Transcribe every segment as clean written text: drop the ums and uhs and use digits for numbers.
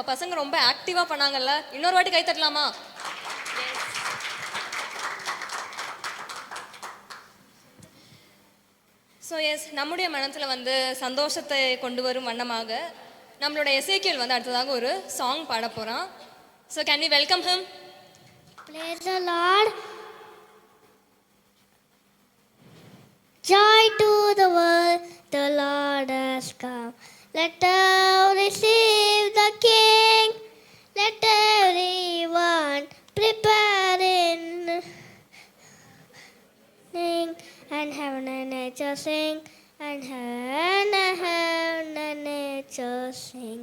நம்ம பசங்க ரொம்ப ஆக்டிவாக பண்ணாங்கல்ல. இன்னொரு வாட்டி கை தட்டலாமா? ஸோ எஸ், நம்முடைய மனத்தில் வந்து சந்தோஷத்தை கொண்டு வரும் வண்ணமாக நம்மளோட எசேக்கியேல் வந்து அடுத்ததாக ஒரு சாங் பாட போகிறான். So can we welcome him? Praise the Lord. Joy to the world, the Lord has come. Let all receive the King. Let everyone prepare in sing, and heaven and nature sing, and heaven and nature sing.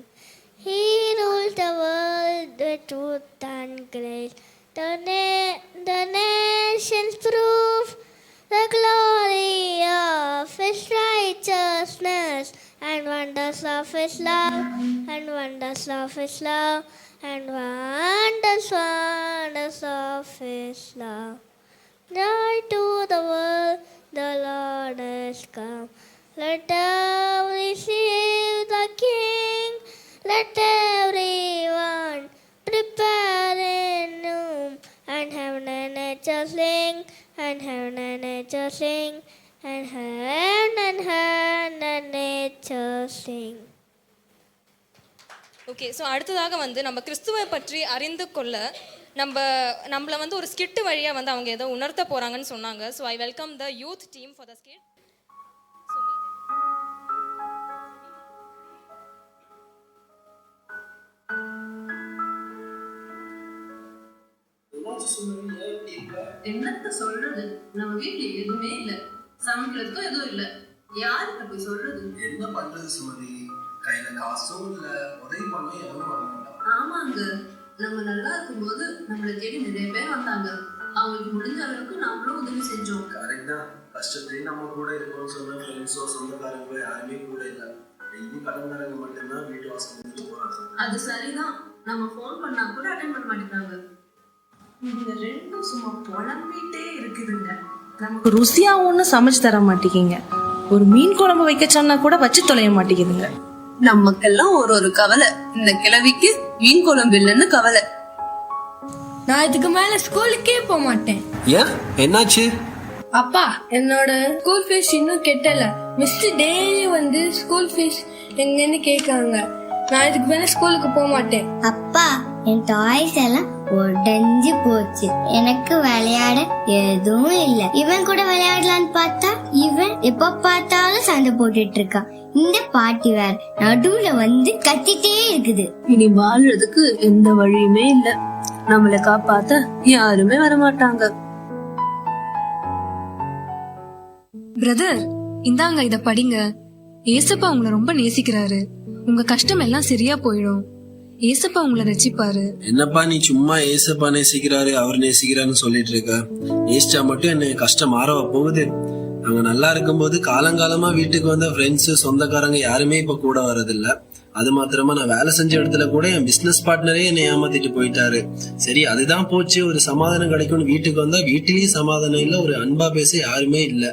He rules the world with truth and grace. The nations prove the glory of His righteousness, and wonders of His love, and wonders of His love, and wonders of His love. Joy to the world, the Lord has come. Let all receive the King. Let everyone prepare in room, and heaven and nature sing, and heaven and nature sing, and heaven and nature sing. Okay, so அடுத்ததாக வந்து நம்ம கிறிஸ்துவை பற்றி அறிந்து கொள்ள நம்மளை வந்து ஒரு ஸ்கிட்டு வழியாக வந்து அவங்க ஏதோ உணர்த்த போகிறாங்கன்னு சொன்னாங்க. So I welcome the youth team for the skid. என்னத்த சொல்றது? நம்ம வீட்டுல எதுவுமே இல்ல, சமைக்கிறதுக்கும் எதுவும் இல்ல, யாருக்கு போய் சொல்றது? என்ன பண்றது சுமதி? கையில காசும் இல்ல, உதவி பண்ண எவனும் வர மாட்டான். ஆமாங்க, நம்ம நல்லா இருக்கும்போது நம்மளை தேடி நிறைய பேர் வந்தாங்க. அவங்களுக்கு முடிஞ்ச அளவுக்கு நம்மளும் உதவி செஞ்சோம். கரெக்ட் தான். கஷ்டத்தையும் நம்ம கூட இருக்கணும்னு சொன்ன ஃப்ரெண்ட்ஸோ சொந்தக்காரங்களோ யாருமே கூட இல்லை. டெய்லி கடன்காரங்க மட்டும்தான் வீட்டு வாசல் வந்துட்டு போறாங்க. அது சரிதான், நம்ம ஃபோன் பண்ணா கூட அட்டென்ட் பண்ண மாட்டேங்கிறாங்க. நீங்க ரெண்டும் சும்மா புலம்பிட்டே இருக்குதுங்க. நமக்கு ருசியா ஒண்ணு சமைச்சு தர மாட்டேங்க. ஒரு மீன் குழம்பு வைக்க சொன்னா கூட வச்சு தொலைய மாட்டேங்குதுங்க. நமக்கெல்லாம் ஒரு கவலை, இந்த கிழவிக்கு மீன் குழம்பு இல்லைன்னு கவலை. நான் இதுக்கு மேல ஸ்கூலுக்கே போக மாட்டேன். ஏன், என்னாச்சு? அப்பா, என்னோட ஸ்கூல் ஃபீஸ் இன்னும் கட்டல. மிஸ் டெய்லி வந்து ஸ்கூல் ஃபீஸ் எங்கன்னு கேட்காங்க. நான் இதுக்கு மேல ஸ்கூலுக்கு போக மாட்டேன். அப்பா, என் டாய்ஸ் எல்லாம் உடைஞ்சு போச்சு. எனக்கு விளையாட எதுவும் இல்ல. இவன் கூட விளையாடலான்னு பார்த்தா இவன் எப்ப பார்த்தாலும் சண்டை போட்டுட்டு இருக்கான். இந்த பாட்டி வேற நடுவுல வந்து கத்திட்டே இருக்குது. இனி வாழ்றதுக்கு எந்த வழியுமே இல்ல. நம்மளை காப்பாத்த யாருமே வரமாட்டாங்க. பிரதர், இந்தாங்க, இத படிங்க. ஏசப்பா உங்களை ரொம்ப நேசிக்கிறாரு. உங்க கஷ்டம் எல்லாம் சரியா போயிடும். ஏசப்பா உங்களை ரட்சிப்பாரு. என்னப்பா நீ சும்மா ஏசப்பா நேசிக்கிறாரு அவர் நேசிக்கிறாருன்னு சொல்லிட்டு இருக்க? நேசிச்சா மட்டும் என்ன கஷ்டம் மாறவா போகுது? நாங்க நல்லா இருக்கும்போது காலங்காலமா வீட்டுக்கு வந்த ஃப்ரெண்ட்ஸ் சொந்தக்காரங்க யாருமே இப்ப கூட வர்றதில்ல. அது மாத்திரமா நான் வேலை செஞ்ச இடத்துல கூட என் பிசினஸ் பார்ட்னரே என்னை ஏமாத்திட்டு போயிட்டாரு. சரி, அதுதான் போச்சு, ஒரு சமாதானம் கிடைக்கும்னு வீட்டுக்கு வந்தா வீட்டிலயும் சமாதானம் இல்ல, ஒரு அன்பா பேச யாருமே இல்ல.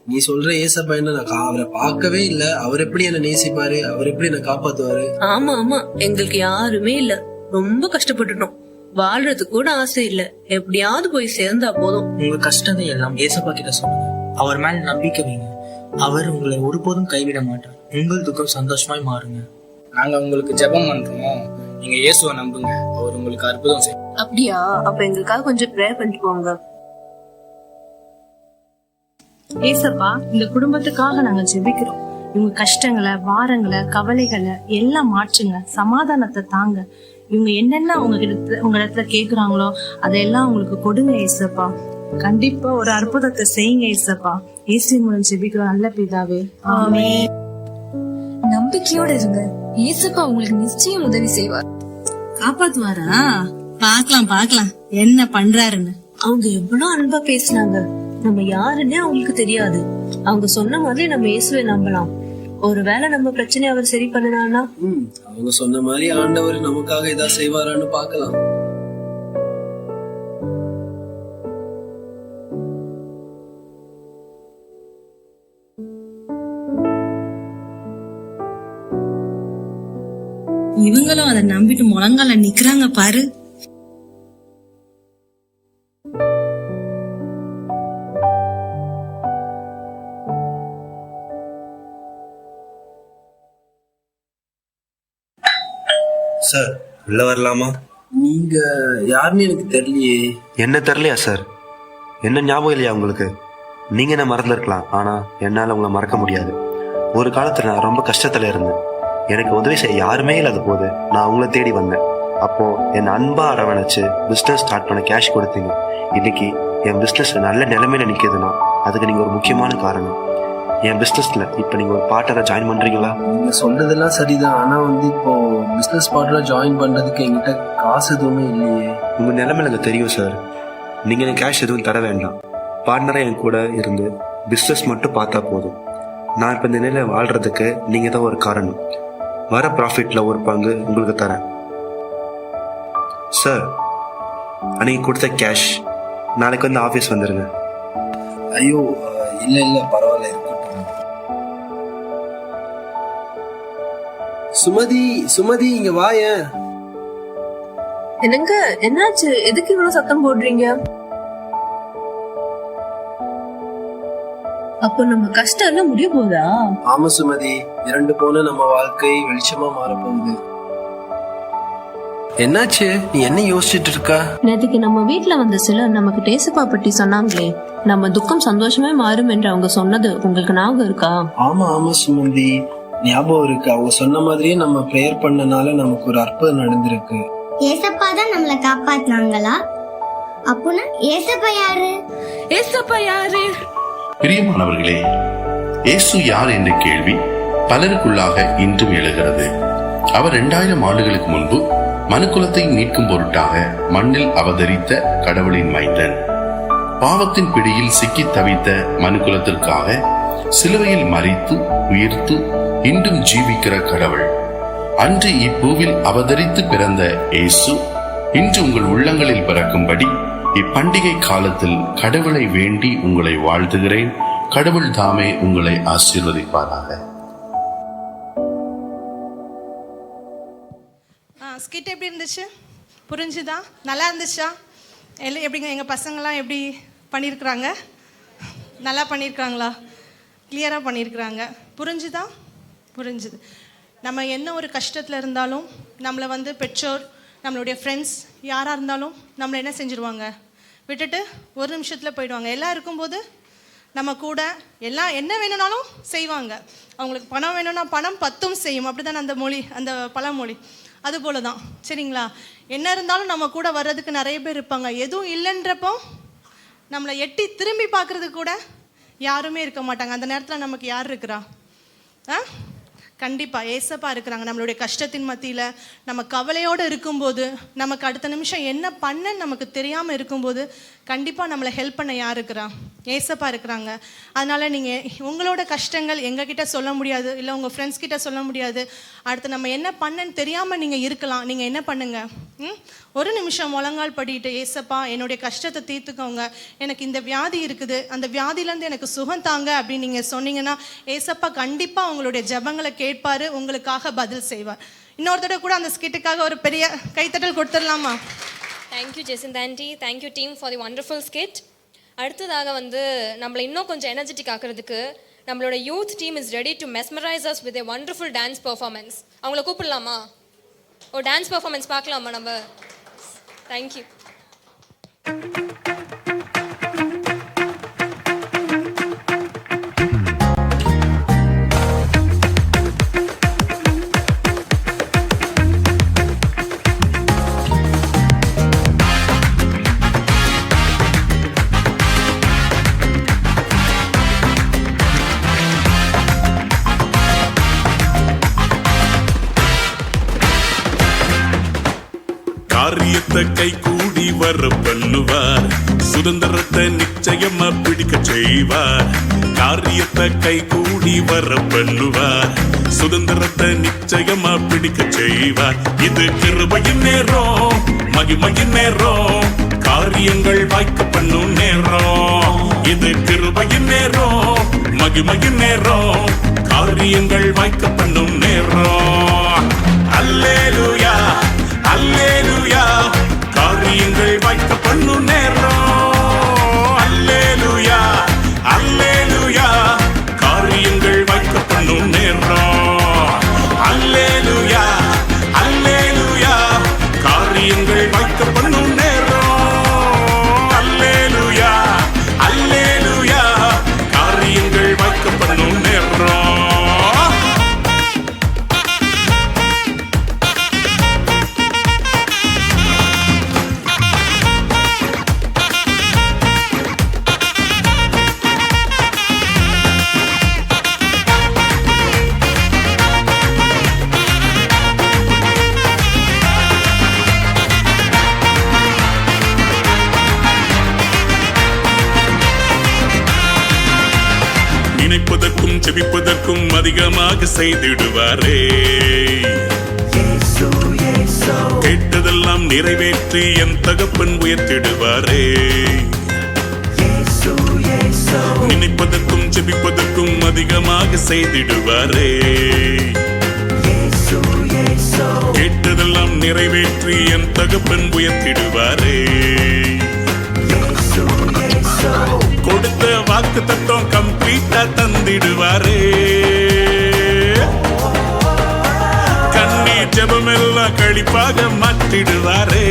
நீ சொல்ற ஏசப்பா என்ன, நான் அவரை பார்க்கவே இல்ல, அவர் எப்படி என்ன நேசிப்பாரு, அவர் எப்படி என்ன காப்பாத்துவாரு? ஆமா ஆமா, எங்களுக்கு யாருமே இல்ல, ரொம்ப கஷ்டப்பட்டுட்டோம். வாழ்றதுக்கு கூட ஆசை இல்ல, எப்படியாவது போய் சேர்ந்தா போதும். உங்க கஷ்டத்தை எல்லாம் ஏசப்பா கிட்ட சொல்லுங்க. அவர் மேல நம்பிக்கை வைங்க. அவர் உங்களை ஒருபோதும் கைவிட மாட்டார். உங்கள் துக்கம் சந்தோஷமாய் மாறுங்க. நாங்க உங்களுக்கு ஜெபம் பண்றோம், நீங்க இயேசுவை நம்புங்க, அவர் உங்களுக்கு அற்புதம் செய்யும். அப்படியா? அப்ப எங்களுக்காக கொஞ்சம் ப்ரேயர் பண்ணிட்டு போங்க. ஏசப்பா, இந்த குடும்பத்துக்காக நாங்க ஜெபிக்கிறோம். இவங்க கஷ்டங்களை, பாரங்களை, கவலைகளை எல்லாம் மாற்றுங்க. சமாதானத்தை தாங்க. இவங்க என்னென்ன உங்க இடத்துல கேக்குறாங்களோ அதையெல்லாம் உங்களுக்கு கொடுங்க ஏசப்பா. கண்டிப்பா ஒரு அற்புதத்தை செய்யுங்க ஏசப்பா. இயேசு மூலம் ஜெபிக்கிறோம் நல்ல பிதாவே, ஆமென். நம்பிக்கையோட இருங்க. ஏசப்பா உங்களுக்கு நிச்சயம் உதவி செய்வார். காப்பாத்துவாரா? பாக்கலாம் என்ன பண்றாருன்னு. அவங்க எவ்வளவு அன்பா பேசினாங்க. நம்ம யாருன்னே அவங்களுக்கு தெரியாது. அவங்க சொன்ன மாதிரி நம்ம இயேசுவை நம்பலாம். ஒருவேளை நம்ம பிரச்சனை அவர் சரி பண்ணினானா? அவங்க சொன்ன மாதிரி ஆண்டவர் நமக்காக இதா செய்வாரான்னு பாக்கலாம். இவங்க இவங்களும் அதை நம்பிட்டு முழங்கால நிக்கிறாங்க பாரு. சார் உள்ள வரலாமா? நீங்க யாருன்னு எனக்கு தெரியலையே. என்ன தெரியலையா சார்? என்ன ஞாபகம் இல்லையா உங்களுக்கு? நீங்க என்ன மறந்துருக்கலாம், ஆனா என்னால உங்களை மறக்க முடியாது. ஒரு காலத்துல நான் ரொம்ப கஷ்டத்துல இருந்தேன். எனக்கு உதவி செய்ய யாருமே இல்லாத போது நான் உங்களை தேடி வந்தேன். அப்போ என் அன்பா அரவணைச்சு பிசினஸ் ஸ்டார்ட் பண்ண கேஷ் கொடுத்தீங்க. இன்னைக்கு என் பிசினஸ் நல்ல நிலைமையில நிக்குதுன்னா அதுக்கு நீங்க ஒரு முக்கியமான காரணம். என் பிசினஸ்ல இப்ப நீங்க ஒரு பார்ட்னரா ஜாயின் பண்றீங்களா? நீங்க சொல்றதெல்லாம் சரிதான், ஆனா இப்போ பிசினஸ் பார்ட்னரா ஜாயின் பண்றதுக்கு என்கிட்ட காசு எதுவுமே இல்லையே. உங்க நிலைமை எனக்கு தெரியும் சார். நீங்க எனக்கு கேஷ் எதுவும் தர வேண்டாம். பார்ட்னரா என் கூட இருந்து பிசினஸ் மட்டும் பார்த்தா போதும். நான் இப்ப இந்த நிலையில வாழ்றதுக்கு நீங்க தான் ஒரு காரணம். வர ப்ராஃபிட்ல ஒரு பங்கு உங்களுக்கு தரேன் சார். அன்னைக்கு கொடுத்த கேஷ் நாளைக்கு வந்து ஆபீஸ் வந்துருங்க. ஐயோ இல்ல பரவாயில்ல, இருக்கட்டும். சுமதி இங்க வாயேன். என்னங்க என்னாச்சு? எதுக்கு இவ்வளவு சத்தம் போடுறீங்க? அப்போ நம்ம கஷ்டம் எல்லாம் முடிய போதா? ஆமா சுமதி, 2 போன நம்ம வாழ்க்கை வெளிச்சமா மாறப்போகுது. என்னாச்சு? நீ என்ன யோசிச்சுட்டு இருக்கா? நேற்றுக்கு நம்ம வீட்டுல வந்த சிலர் நமக்கு ஏசப்பா பற்றி சொன்னாங்களே, நம்ம துக்கம் சந்தோஷமே மாறும் என்று அவங்க சொன்னது உங்களுக்கு ஞாபகம் இருக்கா? ஆமா சுமதி, ஞாபகம் இருக்கு. அவங்க சொன்ன மாதிரியே நம்ம பிரேயர் பண்ணனால நமக்கு ஒரு அற்புதம் நடந்திருக்கு. ஏசப்பா தான் நம்மளை காப்பாத்தினாங்களா? அப்போனா ஏசப்பா யாரு? ஏசப்பா யாரு? பிரியமானவர்களே, இயேசு யார் என்ற கேள்வி பலருக்குள்ளாக இன்றும் எழுகிறது. அவர் 2000 ஆண்டுகளுக்கு முன்பு மனுக்குலத்தை மீட்கும் பொருட்டாக மண்ணில் அவதரித்த கடவுளின் மைந்தன். பாவத்தின் பிடியில் சிக்கி தவித்த மனுக்குலத்திற்காக சிலுவையில் மரித்து உயிர்த்து இன்றும் ஜீவிக்கிற கடவுள். அன்று இப்பூவில் அவதரித்து பிறந்த இயேசு இன்று உங்கள் உள்ளங்களில் பிறக்கும்படி இப்பண்டிகை காலத்தில் கடவுளை வேண்டி உங்களை வாழ்த்துகிறேன். கடவுள் தாமே உங்களை ஆசீர்வதிப்பாராக. ஸ்கிட் எப்படி இருந்துச்சு? புரிஞ்சுதா? நல்லா இருந்துச்சா? எல்லாம் எப்படிங்க? எங்கள் பசங்கள்லாம் எப்படி பண்ணியிருக்கிறாங்க? நல்லா பண்ணியிருக்காங்களா? கிளியராக பண்ணியிருக்கிறாங்க. புரிஞ்சுதா? புரிஞ்சுது. நம்ம என்ன ஒரு கஷ்டத்தில் இருந்தாலும் நம்மளை வந்து பெற்றோர், நம்மளுடைய ஃப்ரெண்ட்ஸ் யாராக இருந்தாலும் நம்மளை என்ன செஞ்சுருவாங்க? விட்டுட்டு ஒரு நிமிஷத்தில் போயிடுவாங்க. எல்லாம் இருக்கும்போது நம்ம கூட எல்லாம் என்ன வேணும்னாலும் செய்வாங்க. அவங்களுக்கு பணம் வேணும்னா பணம் 10 செய்யும். அப்படி தானே அந்த மொழி, அந்த பழமொழி. அது போல தான், சரிங்களா? என்ன இருந்தாலும் நம்ம கூட வர்றதுக்கு நிறைய பேர் இருப்பாங்க. எதுவும் இல்லைன்றப்போ நம்மளை எட்டி திரும்பி பார்க்குறதுக்கு கூட யாருமே இருக்க மாட்டாங்க. அந்த நேரத்தில் நமக்கு யார் இருக்கிறா? கண்டிப்பாக ஏசப்பா இருக்கிறாங்க. நம்மளுடைய கஷ்டத்தின் மத்தியில் நம்ம கவலையோடு இருக்கும்போது, நமக்கு அடுத்த நிமிஷம் என்ன பண்ணன்னு நமக்கு தெரியாமல் இருக்கும்போது கண்டிப்பாக நம்மளை ஹெல்ப் பண்ண யார் இருக்கிறா? ஏசப்பா இருக்கிறாங்க. அதனால் நீங்கள் உங்களோட கஷ்டங்கள் எங்ககிட்ட சொல்ல முடியாது, இல்லை உங்கள் ஃப்ரெண்ட்ஸ் கிட்ட சொல்ல முடியாது. அடுத்து நம்ம என்ன பண்ணன்னு தெரியாமல் நீங்கள் இருக்கலாம். நீங்கள் என்ன பண்ணுங்கள்? ஒரு நிமிஷம் முழங்கால் படிட்டு, ஏசப்பா என்னுடைய கஷ்டத்தை தீர்த்துக்கோங்க, எனக்கு இந்த வியாதி இருக்குது, அந்த வியாதியிலேருந்து எனக்கு சுகம் தாங்க அப்படின்னு நீங்கள் சொன்னீங்கன்னா ஏசப்பா கண்டிப்பாக உங்களுடைய ஜெபங்களை கேட்பாரு, உங்களுக்காக பதில் செய்வார். இன்னொருத்தோட கூட அந்த ஸ்கிட்டுக்காக ஒரு பெரிய கைத்தட்டல் கொடுத்துடலாமா? Thank you Jacintha aunty, thank you team for the wonderful skit. அடுத்ததாக வந்து நம்மளை இன்னும் கொஞ்சம் எனர்ஜெட்டிக் ஆக்கிறதுக்கு நம்மளோட youth team is ready to mesmerise us with a wonderful dance performance. அவங்கள கூப்பிடலாமா? ஒரு டான்ஸ் பெர்ஃபார்மன்ஸ் பார்க்கலாமா நம்ம? தேங்க்யூ. காரியத்தை கை கூடி வர பண்ணுவார், சுதந்திரத்தை நிச்சயமா பிடிக்க செய்வார். காரியத்தை கை கூடி வர பண்ணுவார், சுதந்திரத்தை நிச்சயமா பிடிக்க செய்வார். இது கிருபையின் நேரம், மகிமையின் நேரம், காரியங்கள் வாய்க்க பண்ணும் நேரம். இது கிருபையின் நேரம், மகிமையின் நேரம், காரியங்கள் வாய்க்க பண்ணும் நேரம். அல்லேலூயா அல்லேலூயா காரியங்கள் வாய்க்க பண்ணும் நேரம் அல்லேலூயா அல்லேலூயா காரியங்கள் வாய்க்க பண்ணும் நேரம் அல்லேலூயா அல்லேலூயா காரியங்கள் வாய்க்க பண்ணும் நேரம் அல்லேலூயா அல்லேலூயா காரியங்கள் வாய்க்க பண்ணும் நேரம். நினைப்பதற்கும் செபிப்பதற்கும் அதிகமாக செய்திடுவாரே கேட்டதெல்லாம் நிறைவேற்றி என் தகப்பன் உயர்த்திடுவாரே நினைப்பதற்கும் செபிப்பதற்கும் அதிகமாக செய்திடுவாரே கேட்டதெல்லாம் நிறைவேற்றி என் தகப்பன் உயர்த்திடுவாரே கொடுத்த வாக்கு தத்துவம் கம்ப்ளீட்டா தந்திடுவாரே கண்ணீர் ஜெபம் எல்லாம் கழிப்பாக மாற்றிடுவாரே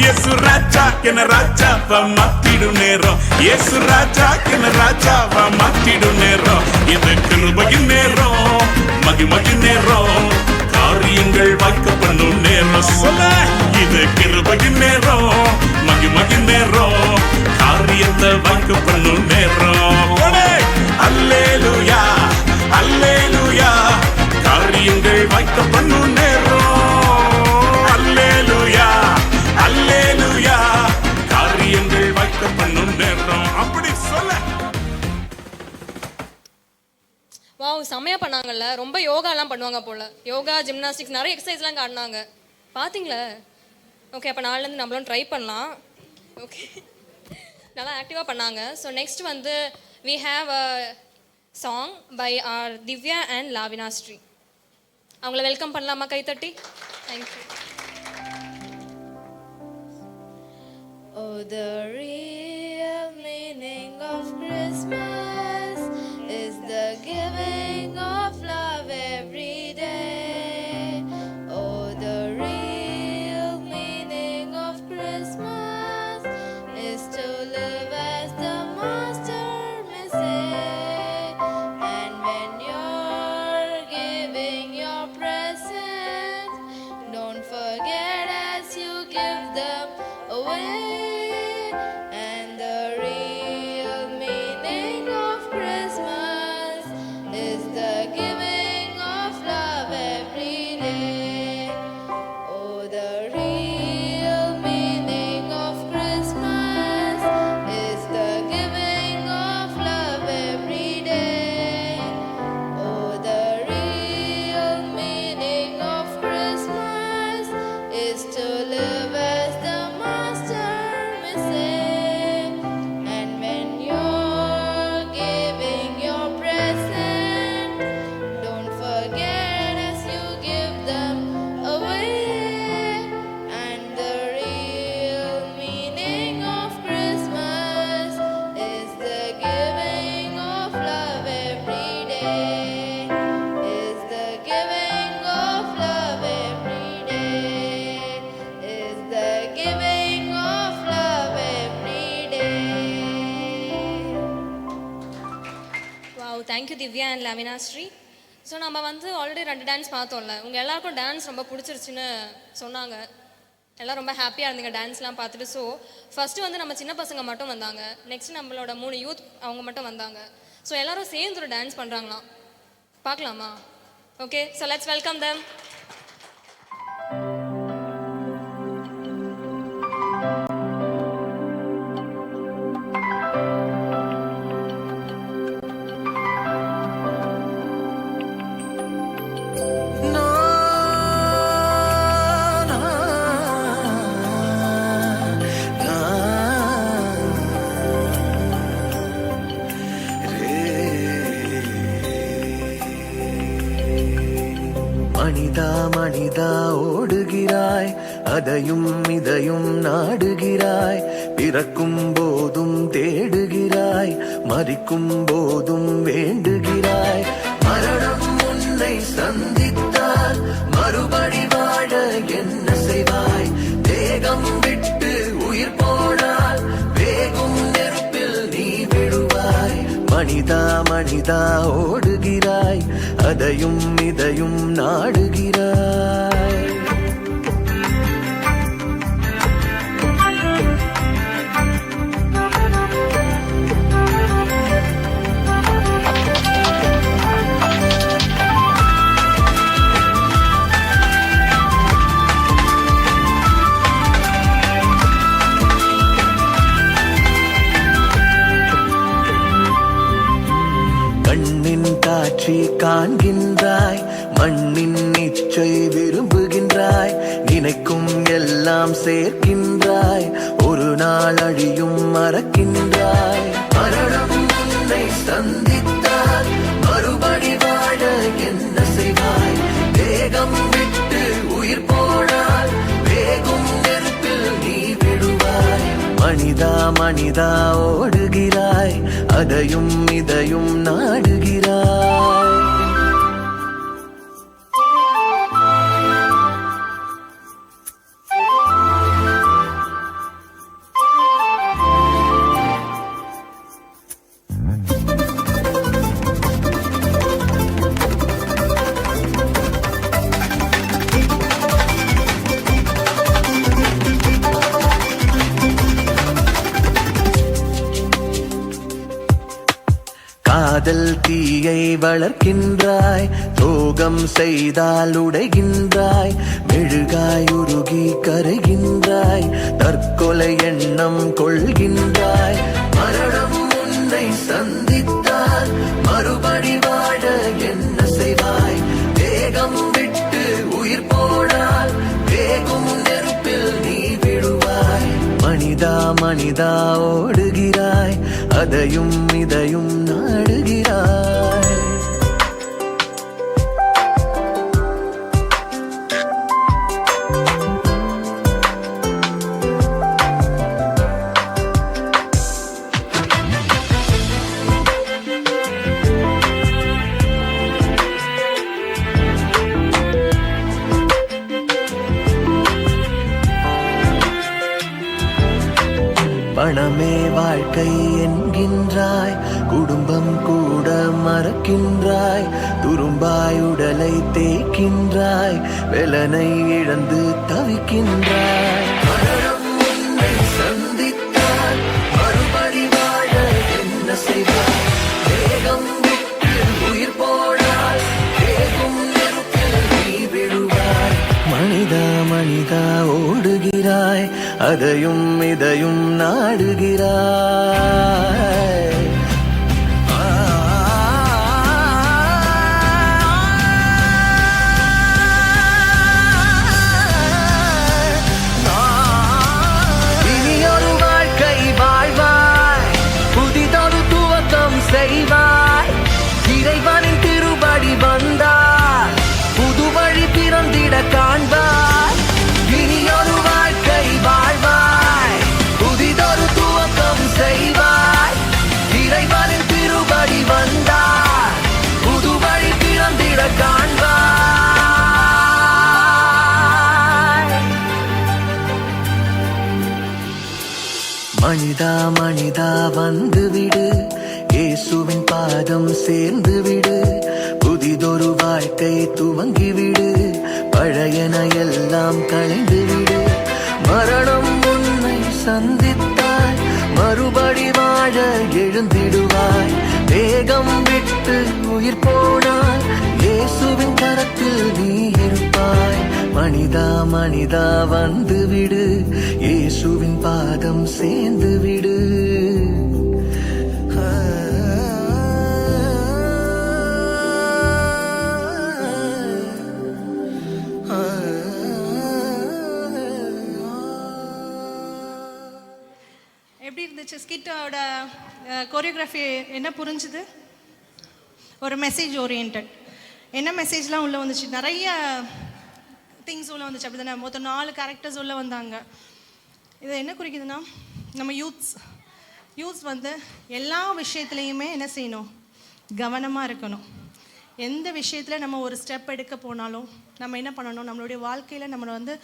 இயேசு ராஜா என ராஜாவா மாற்றிடும் நேரம் இயேசு ராஜா என ராஜாவா மாற்றிடும் நேரம் இது கிருபையின் நேரம் மகிமையின் நேரம் காரியங்கள் வாய்க்க பண்ணும் நேரம் சொல்ல இது கிருபையின் நேரம் மகிமையின் நேரம் காரியத்தை வாய்க்க பண்ணும் நேரம் அல்லேலூயா அல்லேலூயா காரியங்கள் வாய்க்க பண்ணும் நேரம் அல்லேலூயா அல்லேலூயா காரியங்கள் வாய்க்க பண்ணும் நேரம் அப்படி சொல்ல. வாவ் செம்மையா பண்ணாங்கல்ல. ரொம்ப யோகாலாம் பண்ணுவாங்க போல. யோகா ஜிம்னாஸ்டிக்ஸ் நிறைய எக்ஸசைஸ்லாம் காட்டினாங்க பார்த்தீங்களா? ஓகே, அப்போ நாளிலேருந்து நம்மளும் ட்ரை பண்ணலாம். ஓகே, நல்லா ஆக்டிவாக பண்ணாங்க. ஸோ நெக்ஸ்ட் வந்து we have a song by R Divya and Lavina Sri. அவங்கள வெல்கம் பண்ணலாமா கைத்தட்டி? Thank you. Oh, the real meaning of Christmas is the giving of love every day. Oh, the real meaning of Christmas is to live as the Master may say. And when you're giving your presents, don't forget as you give them away. And the real meaning of Christmas is the giving of love every day. Oh, the real meaning of Christmas is the giving of love every day. Oh, the real meaning of Christmas is to live as the Master may say. And when you're giving your present, don't forget as you give them away. And the real meaning of Christmas is the giving of love every day. Is the giving of love every day. Is the giving of love every day. Wow, thank you Divya and Lavina Sri. So நம்ம வந்து already 2 dance பார்த்தோம்ல. உங்கள் எல்லாருக்கும் dance ரொம்ப பிடிச்சிருச்சுன்னு சொன்னாங்க. எல்லாம் ரொம்ப ஹாப்பியாக இருந்தீங்க டான்ஸ்லாம் பார்த்துட்டு. ஸோ ஃபஸ்ட்டு வந்து நம்ம சின்ன பசங்க மட்டும் வந்தாங்க. நெக்ஸ்ட் நம்மளோட 3 யூத் அவங்க மட்டும் வந்தாங்க. ஸோ எல்லாரும் சேர்ந்து ஒரு டான்ஸ் பண்ணுறாங்களாம். பார்க்கலாமா? Okay, so let's welcome them. அதையும் இதையும் நாடுகிறாய். பிறக்கும் போதும் தேடுகிறாய், மரிக்கும் போதும் வேண்டுகிறாய். மரணம் உன்னை சந்தித்தால் மறுபடி வாழ என்ன செய்வாய்? தேகம் விட்டு உயிர் போனால் வேகும் நெருப்பில் நீ விடுவாய். மனிதா மனிதா ஓடுகிறாய், அதையும் இதையும் நாடுகிறாய். கண்ணின் காட்சி காண்கின்றாய், மண்ணின் இச்சை விரும்புகின்றாய். நினைக்கும் எல்லாம் சேர்க்கின்றாய், ஒரு நாள் அழியும் மறக்கின்றாய். மரணம் உன்னை சந்தித்தால் மறுபடி வாழ என்ன செய்வாய்? தேகம் விட்டு உயிர் போனால் வேகும் நெருப்பில் நீ விடுவாய். மனிதா மனிதா ஓடுகிறாய், அதையும் இதையும் நாடுகிறாய். காதல் தீயை வளர்க்கின்றாய், சோகம் செய்தால் உடைகின்றாய். மெழுகாய் உருகி கரைகின்றாய், தற்கொலை எண்ணம் கொள்கின்றாய். மரணம் உன்னை சந்தித்தால் மறுபடி வாழ என்ன செய்வாய்? தேகம் விட்டு உயிர் போனால் வேகும் நெருப்பில் நீ விடுவாய். மனிதா மனிதா ஓடுகிறாய், அதையும் இதையும் நாடுகிறாய். பணமே வாழ்க்கை என்கின்றாய், குடும்பம் கூட மறக்கின்றாய். துரும்பாய் உடலை தேய்க்கின்றாய், வெலனை இழந்து தவிக்கின்றாய். மரணம் உன்னை சந்தித்தால் மறுபடி வாழ என்ன செய்வாய்? தேகம் விட்டு உயிர் போனால் வேகும் நெருப்பில் நீ விடுவாய். மனிதா மனிதா ஓடுகிறாய், அதையும் இதையும் நாடுகிறாய். இனியொரு வாழ்க்கை வாழ்வாய், புதிதொரு துவக்கம் செய்வாய். இறைவனின் திருப்படி வந்தால் புது வழி பிறந்திட காண்பாய். இனியொரு வாழ்க்கை வாழ்வாய், புதிதொரு துவக்கம் செய்வாய். இறைவனின் திருப்படி வந்தால் புது வழி பிறந்திட காண்பாய். மனிதா மனிதா வந்துவிடு, இயேசுவின் பாதம் சேர்ந்து விடு. புதிதொரு வாழ்க்கை துவங்கிவிடு, பழையன எல்லாம் களைந்து விடு. மரணம் உன்னை சந்தித்தால் மறுபடி வாழ எழுந்திடுவாய். தேகம் விட்டு உயிர் போனால் இயேசுவின் கரத்தில் நீ இருப்பாய். மனிதா மனிதா வந்துவிடு, இயேசுவின் பாதம் சேர்ந்து விடு. எப்படி இருந்துச்சு ஸ்கிட்டோட கோரியோகிராஃபி? என்ன புரிஞ்சுது? ஒரு மெசேஜ் ஓரியன்ட். என்ன மெசேஜ்லாம் உள்ளே வந்துச்சு? நிறைய திங்ஸ் உள்ள வந்துச்சு, அப்படி தானே? மொத்தம் 4 கேரக்டர்ஸ் உள்ள வந்தாங்க. இது என்ன குறிக்குதுன்னா, நம்ம யூத்ஸ் வந்து எல்லா விஷயத்துலையுமே என்ன செய்யணும்? கவனமாக இருக்கணும். எந்த விஷயத்தில் நம்ம ஒரு ஸ்டெப் எடுக்க போனாலும் நம்ம என்ன பண்ணணும்? நம்மளுடைய வாழ்க்கையில் நம்ம வந்து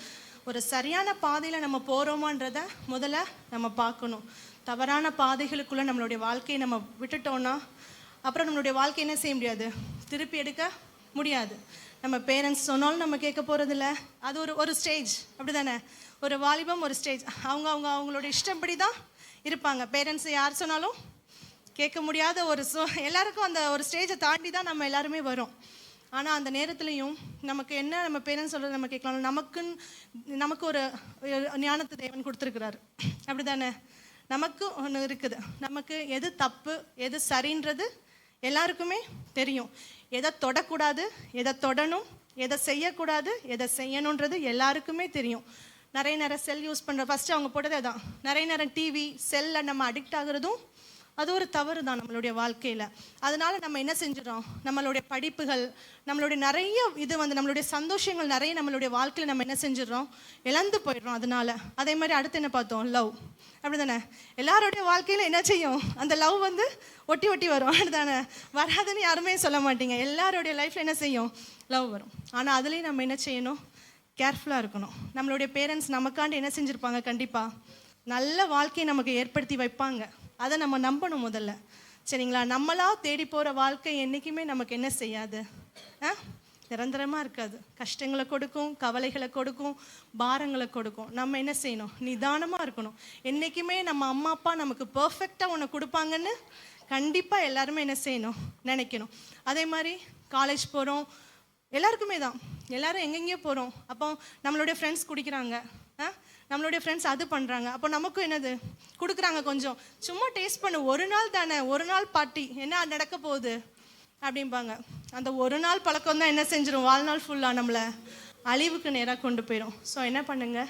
ஒரு சரியான பாதையில் நம்ம போகிறோமான்றத முதல்ல நம்ம பார்க்கணும். தவறான பாதைகளுக்குள்ளே நம்மளுடைய வாழ்க்கையை நம்ம விட்டுட்டோன்னா அப்புறம் நம்மளுடைய வாழ்க்கை என்ன செய்ய முடியாது? திருப்பி எடுக்க முடியாது. நம்ம பேரண்ட்ஸ் சொன்னாலும் நம்ம கேட்க போகிறதில்ல. அது ஒரு ஸ்டேஜ், அப்படி தானே? ஒரு வாலிபம், ஒரு ஸ்டேஜ். அவங்களுடைய இஷ்டப்படி தான் இருப்பாங்க. பேரண்ட்ஸ் யார் சொன்னாலும் கேட்க முடியாத எல்லாருக்கும் அந்த ஒரு ஸ்டேஜை தாண்டி தான் நம்ம எல்லாருமே வரோம். ஆனால் அந்த நேரத்துலையும் நமக்கு என்ன, நம்ம பேரண்ட்ஸ் சொல்கிறது நம்ம கேட்கலாம். நமக்கு ஒரு ஞானத்தை தேவன் கொடுத்துருக்குறாரு, அப்படி தானே? நமக்கு ஒன்று இருக்குது. நமக்கு எது தப்பு எது சரின்றது எல்லாருக்குமே தெரியும். எதை தொடக்கூடாது, எதை தொடணும், எதை செய்யக்கூடாது, எதை செய்யணுன்றது எல்லாருக்குமே தெரியும். நிறைய நேரம் செல் யூஸ் பண்ணுற, ஃபஸ்ட்டு அவங்க போட்டதே தான். நிறைய நேரம் டிவி செல்லில் நம்ம அடிக்ட் ஆகுறதும் அது ஒரு தவறு தான் நம்மளுடைய வாழ்க்கையில். அதனால நம்ம என்ன செஞ்சிடறோம்? நம்மளுடைய படிப்புகள், நம்மளுடைய நிறைய நம்மளுடைய சந்தோஷங்கள் நிறைய நம்மளுடைய வாழ்க்கையில் நம்ம என்ன செஞ்சிடறோம்? இழந்து போயிடுறோம். அதனால அதே மாதிரி அடுத்து என்ன பார்த்தோம்? லவ், அப்படி தானே? எல்லாருடைய வாழ்க்கையில் என்ன செய்யும்? அந்த லவ் ஒட்டி ஒட்டி வரும், அப்படி தானே? வராதுன்னு யாருமே சொல்ல மாட்டீங்க. எல்லாருடைய லைஃப்பில் என்ன செய்யும்? லவ் வரும். ஆனால் அதுலேயும் நம்ம என்ன செய்யணும்? கேர்ஃபுல்லாக இருக்கணும். நம்மளுடைய பேரண்ட்ஸ் நமக்காண்டு என்ன செஞ்சுருப்பாங்க? கண்டிப்பாக நல்ல வாழ்க்கையை நமக்கு ஏற்படுத்தி வைப்பாங்க. அதை நம்ம நம்பணும் முதல்ல, சரிங்களா? நம்மளா தேடி போகிற வாழ்க்கை என்றைக்குமே நமக்கு என்ன செய்யாது? நிரந்தரமாக இருக்காது. கஷ்டங்களை கொடுக்கும், கவலைகளை கொடுக்கும், பாரங்களை கொடுக்கும். நம்ம என்ன செய்யணும்? நிதானமாக இருக்கணும். என்றைக்குமே நம்ம அம்மா அப்பா நமக்கு பர்ஃபெக்டாக ஒன்று கொடுப்பாங்கன்னு கண்டிப்பாக எல்லாருமே என்ன செய்யணும்? நினைக்கணும். அதே மாதிரி காலேஜ் போகிறோம், எல்லாருக்குமே தான். எல்லாரும் எங்கெங்கேயோ போகிறோம். அப்போ நம்மளுடைய ஃப்ரெண்ட்ஸ் குடிக்கிறாங்க, நம்மளுடைய ஃப்ரெண்ட்ஸ் அது பண்ணுறாங்க. அப்போ நமக்கும் என்னது கொடுக்குறாங்க? கொஞ்சம் சும்மா டேஸ்ட் பண்ணு, ஒரு நாள் தானே, ஒரு நாள் பார்ட்டி, என்ன நடக்க போகுது அப்படிம்பாங்க. அந்த ஒரு நாள் பழக்கம் தான் என்ன செஞ்சிடும்? வாழ்நாள் ஃபுல்லாக நம்மளை அழிவுக்கு நேராக கொண்டு போயிடும். ஸோ என்ன பண்ணுங்க?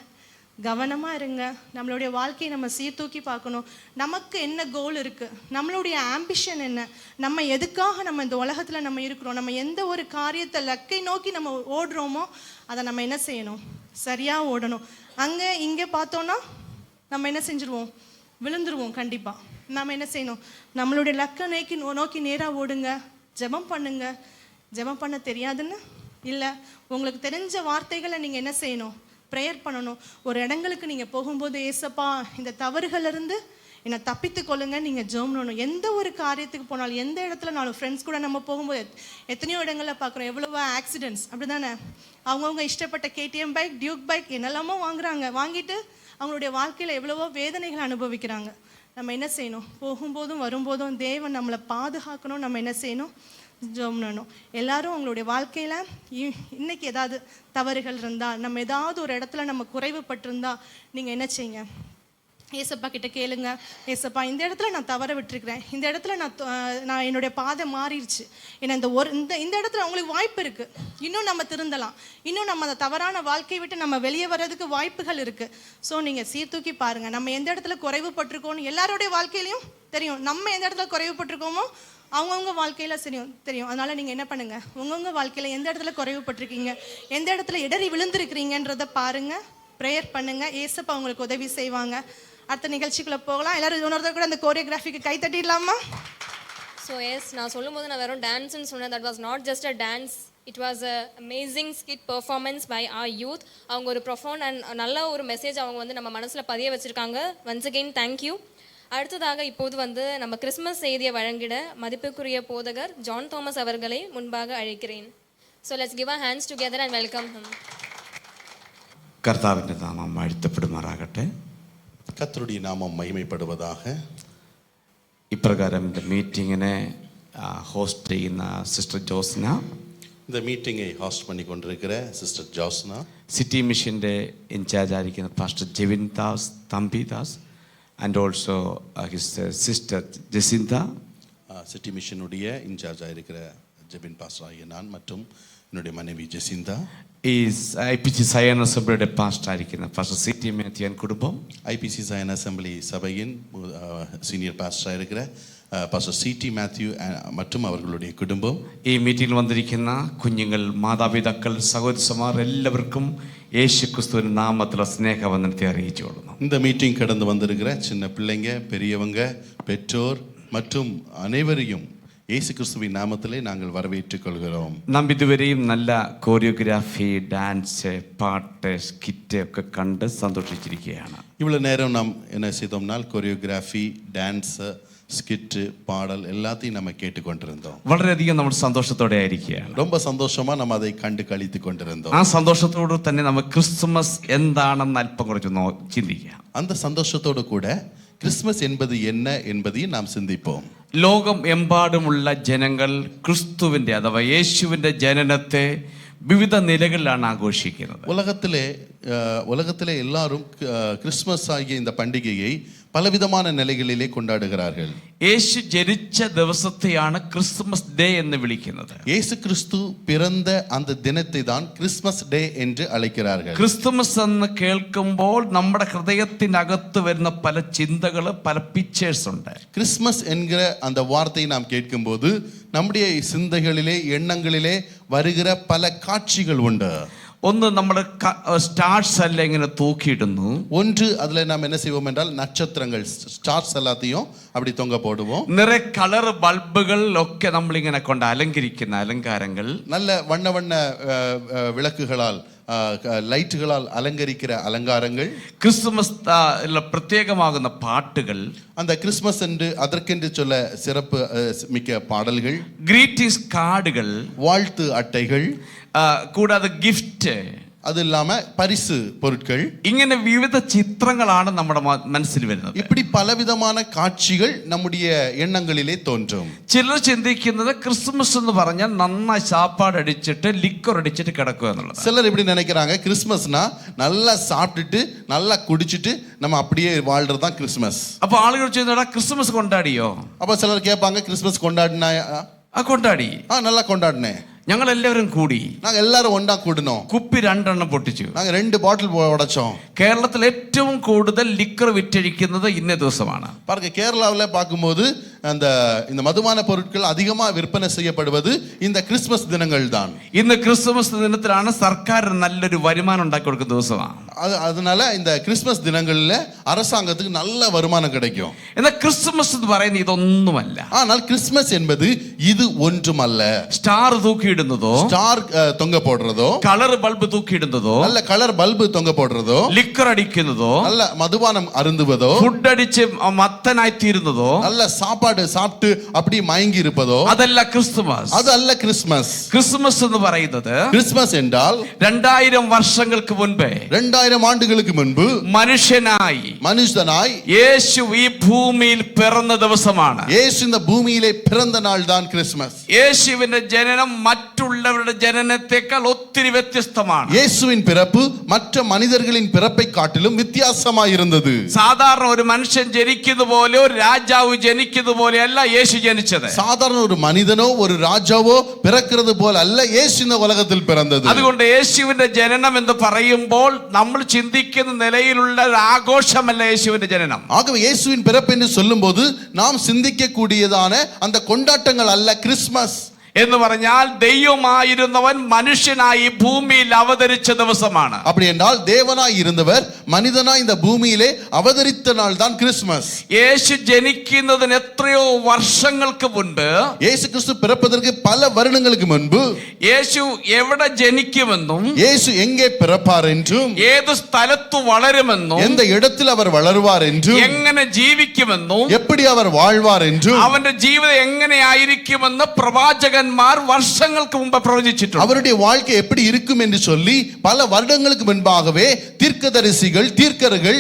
கவனமாக இருங்க. நம்மளுடைய வாழ்க்கையை நம்ம சீர்தூக்கி பார்க்கணும். நமக்கு என்ன கோல் இருக்குது? நம்மளுடைய ஆம்பிஷன் என்ன? நம்ம எதுக்காக நம்ம இந்த உலகத்தில் நம்ம இருக்கிறோம்? நம்ம எந்த ஒரு காரியத்தை லக்கை நோக்கி நம்ம ஓடுறோமோ அதை நம்ம என்ன செய்யணும்? சரியாக ஓடணும். அங்கே இங்கே பார்த்தோன்னா நம்ம என்ன செஞ்சுருவோம்? விழுந்துருவோம். கண்டிப்பாக நம்ம என்ன செய்யணும்? நம்மளுடைய லக்கை நோக்கி நேராக ஓடுங்க. ஜெபம் பண்ணுங்க. ஜெபம் பண்ண தெரியாதுன்னு இல்லை, உங்களுக்கு தெரிஞ்ச வார்த்தைகளை நீங்கள் என்ன செய்யணும்? ப்ரேயர் பண்ணணும். ஒரு இடங்களுக்கு நீங்கள் போகும்போது, ஏசப்பா இந்த தவறுகளிலிருந்து என்னை தப்பித்து கொள்ளுங்க நீங்கள் ஜெபம் பண்ணணும். எந்த ஒரு காரியத்துக்கு போனாலும், எந்த இடத்துலனாலும், ஃப்ரெண்ட்ஸ் கூட நம்ம போகும்போது எத்தனையோ இடங்களில் பார்க்குறோம் எவ்வளவோ ஆக்சிடென்ட்ஸ், அப்படி தானே? அவங்கவுங்க இஷ்டப்பட்ட KTM பைக், டியூக் பைக் என்னெல்லாமோ வாங்குறாங்க. வாங்கிட்டு அவங்களுடைய வாழ்க்கையில் எவ்வளவோ வேதனைகளை அனுபவிக்கிறாங்க. நம்ம என்ன செய்யணும்? போகும்போதும் வரும்போதும் தேவன் நம்மளை பாதுகாக்கணும். நம்ம என்ன செய்யணும்? ஜெபம் பண்ணணும். எல்லாரும் அவங்களுடைய வாழ்க்கையில் இன்னைக்கு ஏதாவது தவறுகள் இருந்தால், நம்ம ஏதாவது ஒரு இடத்துல நம்ம குறைவுபட்டிருந்தா நீங்கள் என்ன செய்யுங்க? ஏசப்பா கிட்ட கேளுங்க. ஏசப்பா இந்த இடத்துல நான் தவற விட்டுருக்கிறேன், இந்த இடத்துல நான் என்னுடைய பாதை மாறிடுச்சு, ஏன்னா இந்த இடத்துல அவங்களுக்கு வாய்ப்பு இருக்குது, இன்னும் நம்ம திருந்தலாம், இன்னும் நம்ம அந்த தவறான வாழ்க்கையை விட்டு நம்ம வெளியே வர்றதுக்கு வாய்ப்புகள் இருக்குது. ஸோ நீங்கள் சீர்தூக்கி பாருங்கள். நம்ம எந்த இடத்துல குறைவுபட்டிருக்கோம்னு எல்லாருடைய வாழ்க்கையிலையும் தெரியும். நம்ம எந்த இடத்துல குறைவுபட்டிருக்கோமோ அவங்கவுங்க வாழ்க்கையில் தெரியும். அதனால் நீங்கள் என்ன பண்ணுங்கள்? உங்கவுங்க வாழ்க்கையில் எந்த இடத்துல குறைவுபட்டிருக்கீங்க, எந்த இடத்துல இடறி விழுந்திருக்கிறீங்கன்றதை பாருங்கள், ப்ரேயர் பண்ணுங்கள். ஏசப்பா உங்களுக்கு உதவி செய்வாங்க. அடுத்த நிகழ்ச்சிக்குள்ளே போகலாம். எல்லாரும் இன்னொருத்தர் கூட அந்த கோரியோகிராஃபிக்கு கை தட்டிடலாமா? ஸோ எஸ், நான் சொல்லும்போது நான் வெறும் டான்ஸ்ன்னு சொன்னேன். That was not just a dance, it was a amazing skit performance by our youth. அவங்க ஒரு ப்ரொஃபவுண்ட் அண்ட் நல்ல ஒரு மெசேஜ் அவங்க நம்ம மனசில் பதிய வச்சுருக்காங்க. Once again thank you. அடுத்ததாக இப்போது நம்ம கிறிஸ்மஸ் செய்தியை வழங்கிட மதிப்புக்குரிய போதகர் ஜான் தாமஸ் அவர்களை முன்பாக அழைக்கிறேன். So let's give a hands together and welcome him. கர்த்தாவின் நாமம் வாழ்த்தப்படுமாறாகട്ടെ. கர்த்தருடைய நாமம் மகிமைப்படுவதாக. ഇപ്രകാരം இந்த மீட்டிங்கிനെ ஹோஸ்ட் ചെയ്യുന്ന സിസ്റ്റർ ജോസ്ന, இந்த மீட்டிங்கை ஹோஸ்ட் பண்ணி கொண்டிருக்கிற சிஸ்டர் ஜோஸ்னா, സിറ്റി മിഷന്റെ ഇൻചാർജ് ആയിരിക്കുന്ന pastor Jevin Das Thampi Das and also his sister Jacinta, city மிஷனுடைய இன்சார்ஜாக இருக்கிற ஜெபின் பாஸ்டர் ஆகிய நான் மற்றும் என்னுடைய மனைவி Jacinta, is IPC Zion Assembly pastor ஆയിരിക്കുന്ന பாஸ்டர் சிடி மேத்யூ குடும்பம், ஐபிசி சயன் அசம்பிளி சபையின் சீனியர் பாஸ்டராக இருக்கிற பாஸ்டர் சிடி மேத்யூ மற்றும் அவர்களுடைய குடும்பம். ഈ മീറ്റിംഗിൽ വന്നിരിക്കുന്ന കുഞ്ഞുങ്ങൾ, മാതാപിതാക്കൾ, സഹോദരന്മാർ എല്ലാവർക്കും യേശു ക്രിസ്തുവിന്റെ നാമത്തിലുള്ള സ്നേഹവന്ദനത്തെ അറിയിച്ചുകൊള്ളുന്നു. இந்த மீட்டிங் கடந்து வந்திருக்கிற சின்ன பிள்ளைங்க, பெரியவங்க, பெற்றோர் மற்றும் அனைவரையும் இயேசு கிறிஸ்துவின் நாமத்திலே நாங்கள் வரவேற்றுக் கொள்கிறோம். നാം ഇതുവരെയും നല്ല കോറിയോഗ്രാഫി, ഡാൻസ്, പാട്ട്, സ്കിറ്റ് ഒക്കെ കണ്ട് സന്തോഷിച്ചിരിക്കുകയാണ്. இவ்வளவு நேரம் நாம் என்ன செய்தோம்னால் கொரியோகிராஃபி, டான்ஸ், ஸ்கிட், பாடல் எல்லாத்தையும் நம்ம கேட்டுக்கொண்டிருந்தோம். വളരെയധികം നമ്മൾ സന്തോഷത്തോടെ ആയിരിക്കുകയാണ്. ரொம்ப சந்தோஷமா நம்ம அதை கண்டு களித்து கொண்டிருந்தோம். ആ സന്തോഷത്തോട് തന്നെ നമുക്ക് ക്രിസ്മസ് എന്താണെന്ന് അല്പം കുറച്ച് ചിന്തിക്കാം. அந்த சந்தோஷத்தோடு கூட கிறிஸ்மஸ் என்பது என்ன என்பதையும் நாம் சிந்திப்போம். ലോകം എമ്പാടുമുള്ള ജനങ്ങൾ ക്രിസ്തുവിന്റെ അഥവാ യേശുവിന്റെ ജനനത്തെ വിവിധ നിലകളിലാണ് ആഘോഷിക്കുന്നത്. உலகத்திலே எல்லாரும் கிறிஸ்மஸ் ஆகிய இந்த பண்டிகையை பலவிதமான நிலைகளிலே கொண்டாடுகிறார்கள். യേശു ജനിച്ച ദിവസത്തെയാണ് ക്രിസ്മസ് ഡേ എന്ന് വിളിക്കുന്നത്. இயேசு கிறிஸ்து பிறந்த அந்த தினத்தை தான் கிறிஸ்மஸ் டே என்று அழைக்கிறார்கள். ക്രിസ്മസ് എന്ന് കേൾക്കുമ്പോൾ നമ്മുടെ ഹൃദയത്തിനകത്ത് വരുന്ന പല ചിന്തകൾ, പല പിക്ചേഴ്സ് ഉണ്ട്. கிறிஸ்மஸ் என்கிற அந்த வார்த்தையை நாம் கேட்கும்போது நம்முடைய சிந்தைகளிலே, எண்ணங்களிலே வருகிற பல காட்சிகள் உண்டு. ഒന്ന് നമ്മുടെ സ്റ്റാർസ് എല്ലാം ഇങ്ങനെ തൂക്കിയിടുന്നു. ஒன்று அதுல நாம் என்ன செய்வோம் என்றால் நட்சத்திரங்கள், ஸ்டார்ஸ் எல்லாத்தையும் அப்படி தொங்க போடுவோம். നിറയെ കളർ ബൾബുകൾ ഒക്കെ നമ്മളിങ്ങനെ കൊണ്ട് അലങ്കരിക്കുന്ന അലങ്കാരങ്ങൾ, நல்ல வண்ண வண்ண விளக்குகளால், லைட்டுகளால் அலங்கரிக்கிற அலங்காரங்கள், ക്രിസ്മസ് പ്രത്യേകമാകുന്ന പാട്ടുകൾ, அந்த கிறிஸ்மஸ் என்று அதற்கென்று சொல்ல சிறப்பு மிக்க பாடல்கள், ഗ്രീറ്റിംഗ്സ് കാർഡുകൾ, வாழ்த்து அட்டைகள், കൂടാതെ ഗിഫ്റ്റ്, அது இல்லாம பரிசு பொருட்கள், ഇങ്ങനെ വിവിധ ചിത്രങ്ങളാണ് നമ്മുടെ മനസ്സിൽ വരുന്നത്. இப்படி பலவிதமான காட்சிகள் நம்முடைய எண்ணங்களிலே தோன்றும். ചിലർ ചിന്തിക്കുന്നത് ക്രിസ്മസ് എന്ന് പറഞ്ഞാൽ നന്നായി സാപ്പാട് അടിച്ചിട്ട് ലിക്കർ അടിച്ചിട്ട് കിടക്കുക എന്നുള്ളത്. சிலர் இப்படி நினைக்கிறாங்க, கிறிஸ்மஸ்னா நல்லா சாப்பிட்டுட்டு நல்லா குடிச்சிட்டு நம்ம அப்படியே வாழ்றதுதான் கிறிஸ்மஸ். അപ്പൊ ആളുകൾ ചോദിച്ചാ ക്രിസ്മസ് കൊണ്ടാടിയോ? அப்ப சிலர் கேட்பாங்க, கிறிஸ்மஸ் கொண்டாடினா? കൊണ്ടാടി, நல்லா கொண்டாடினேன். ഞങ്ങൾ എല്ലാവരും കൂടി, நாங்க எல்லாரும் ஒண்ணா கூடினோம். കുപ്പി 2 എണ്ണം പൊട്ടിച്ചു. நாங்க 2 பாட்டில் உடைச்சோம். കേരളത്തിൽ ഏറ്റവും കൂടുതൽ ലിക്കർ വിറ്റഴിക്കുന്നത് ഇന്ന ദിവസമാണ്. பாருங்க, கேரளாவில் பார்க்கும்போது இந்த மதுபான பொருட்கள் அதிகமாக விற்பனை செய்யப்படுவது இந்த கிறிஸ்மஸ் தினங்கள் தான். ഇന്ന് ക്രിസ്മസ് ദിനത്തിലാണ് സർക്കാർ നല്ലൊരു വരുമാനം ഉണ്ടാക്കി കൊടുക്കുന്ന ദിവസമാണ്. அதனால இந்த கிறிஸ்மஸ் தினங்கள்ல அரசாங்கத்துக்கு நல்ல வருமானம் கிடைக்கும். എന്നാൽ ക്രിസ്മസ് എന്ന് പറയുന്നത് ഇതൊന്നുമല്ല. ஆனால் கிறிஸ்மஸ் என்பது இது ஒன்றுமல்ல. സ്റ്റാർ തൂക്കിയിടുന്നതോ, ஸ்டார் தொங்க போடுறதோ, കളർ ബൾബ് തൂക്കിയിടുന്നതോ, நல்ல கலர் பல்பு தொங்க போடுறதோ, ലിക്കർ അടിക്കുന്നതോ, நல்ல മധുപാനം അരുந்துவதோ, ഫുഡ് അടിച്ച് മത്തനായി തീരുന്നതോ, நல்ல சாப்பாடு சாப்பிட்டு அப்படி மயங்கி இருப்பதோ, അതല്ല ക്രിസ്മസ്. അതല്ല ക്രിസ്മസ്. ക്രിസ്മസ് എന്ന് പറയുന്നത്, கிறிஸ்மஸ் என்றால் 2000 വർഷങ്ങൾക്ക് മുൻപേ, 2000 ആണ്ടുകൾക്ക് മുൻപ് മനുഷ്യനായി യേശു ഈ ഭൂമിയിൽ പിറന്ന ദിവസമാണ്. യേശു இந்த பூமியிலே பிறந்த நாள் தான் கிறிஸ்மஸ். യേശുവിന്റെ ജനനം മറ്റുള്ളവരുടെ ജനനത്തെക്കാൾ ഒത്തിരി വ്യത്യസ്തമാണ്. യേശുവിൻ പിറപ്പ് മറ്റു മനുഷ്യர்களின் പിറப்பை காட்டிலும் வித்தியாசமாய் இருந்தது. സാധാരണ ഒരു മനുഷ്യൻ ജനിക്കുന്ന പോലെ, ഒരു രാജാവ് ജനിക്കുന്ന പോലെയല്ല യേശു ജനിച്ചത്. സാധാരണ ഒരു മനുഷ്യനോ ഒരു രാജാവോ പിറക്കുന്നത് പോലെ അല്ല യേശു இந்த ഉലകത്തിൽ പിറന്നത്. അതുകൊണ്ട് യേശുവിന്റെ ജനനം എന്ന് പറയുമ്പോൾ നമ്മൾ ചിന്തിക്കുന്ന നിലയിലുള്ള ഒരു ആഘോഷമല്ല യേശുവിന്റെ ജനനം. ஆகவே இயேசுவின் பிறப்பு என்று சொல்லும்போது நாம் சிந்திக்க கூடியதான அந்த கொண்டாட்டங்கள் அல்ல கிறிஸ்மஸ். എന്ന് പറഞ്ഞാൽ ദൈവമായിരുന്നവൻ മനുഷ്യനായി ഭൂമിയിൽ അവതരിച്ച ദിവസമാണ്. அப்படி என்றால் தேவனாய் இருந்தவர் மனிதனாய் இந்த பூமியிலே அவதரித்த நாள் தான் கிறிஸ்மஸ். യേശു ജനിക്കുന്നതിന് എത്രയോ വർഷങ്ങൾക്ക് മുൻപ്, യേശു ക്രിസ്തു പിറப்பதற்கு പല வருடங்களுக்கு മുൻപ്, യേശു എവിടെ ജനിക്കുമെന്നും യേശു എங்கே പിറപ്പാർ என்றுം, ഏത് സ്ഥലത്ത് വളരുമെന്നും, எந்த இடத்தில் அவர் வளருவார் என்றும், എങ്ങനെ ജീവിക്കുമെന്നും, எப்படி அவர் வாழ்வார் என்றும், അവന്റെ ജീവിതം എങ്ങനെയായിരിക്കുമെന്ന് പ്രവാചകൻ വർഷങ്ങൾക്ക് മുമ്പ് പ്രവചിച്ചിട്ടുണ്ട്. அவருடைய வாழ்க்கை எப்படி இருக்கும் என்று சொல்லி பல வருடங்களுக்கு முன்பாகவே தீர்க்கதரிசிகள், தீர்க்கர்கள்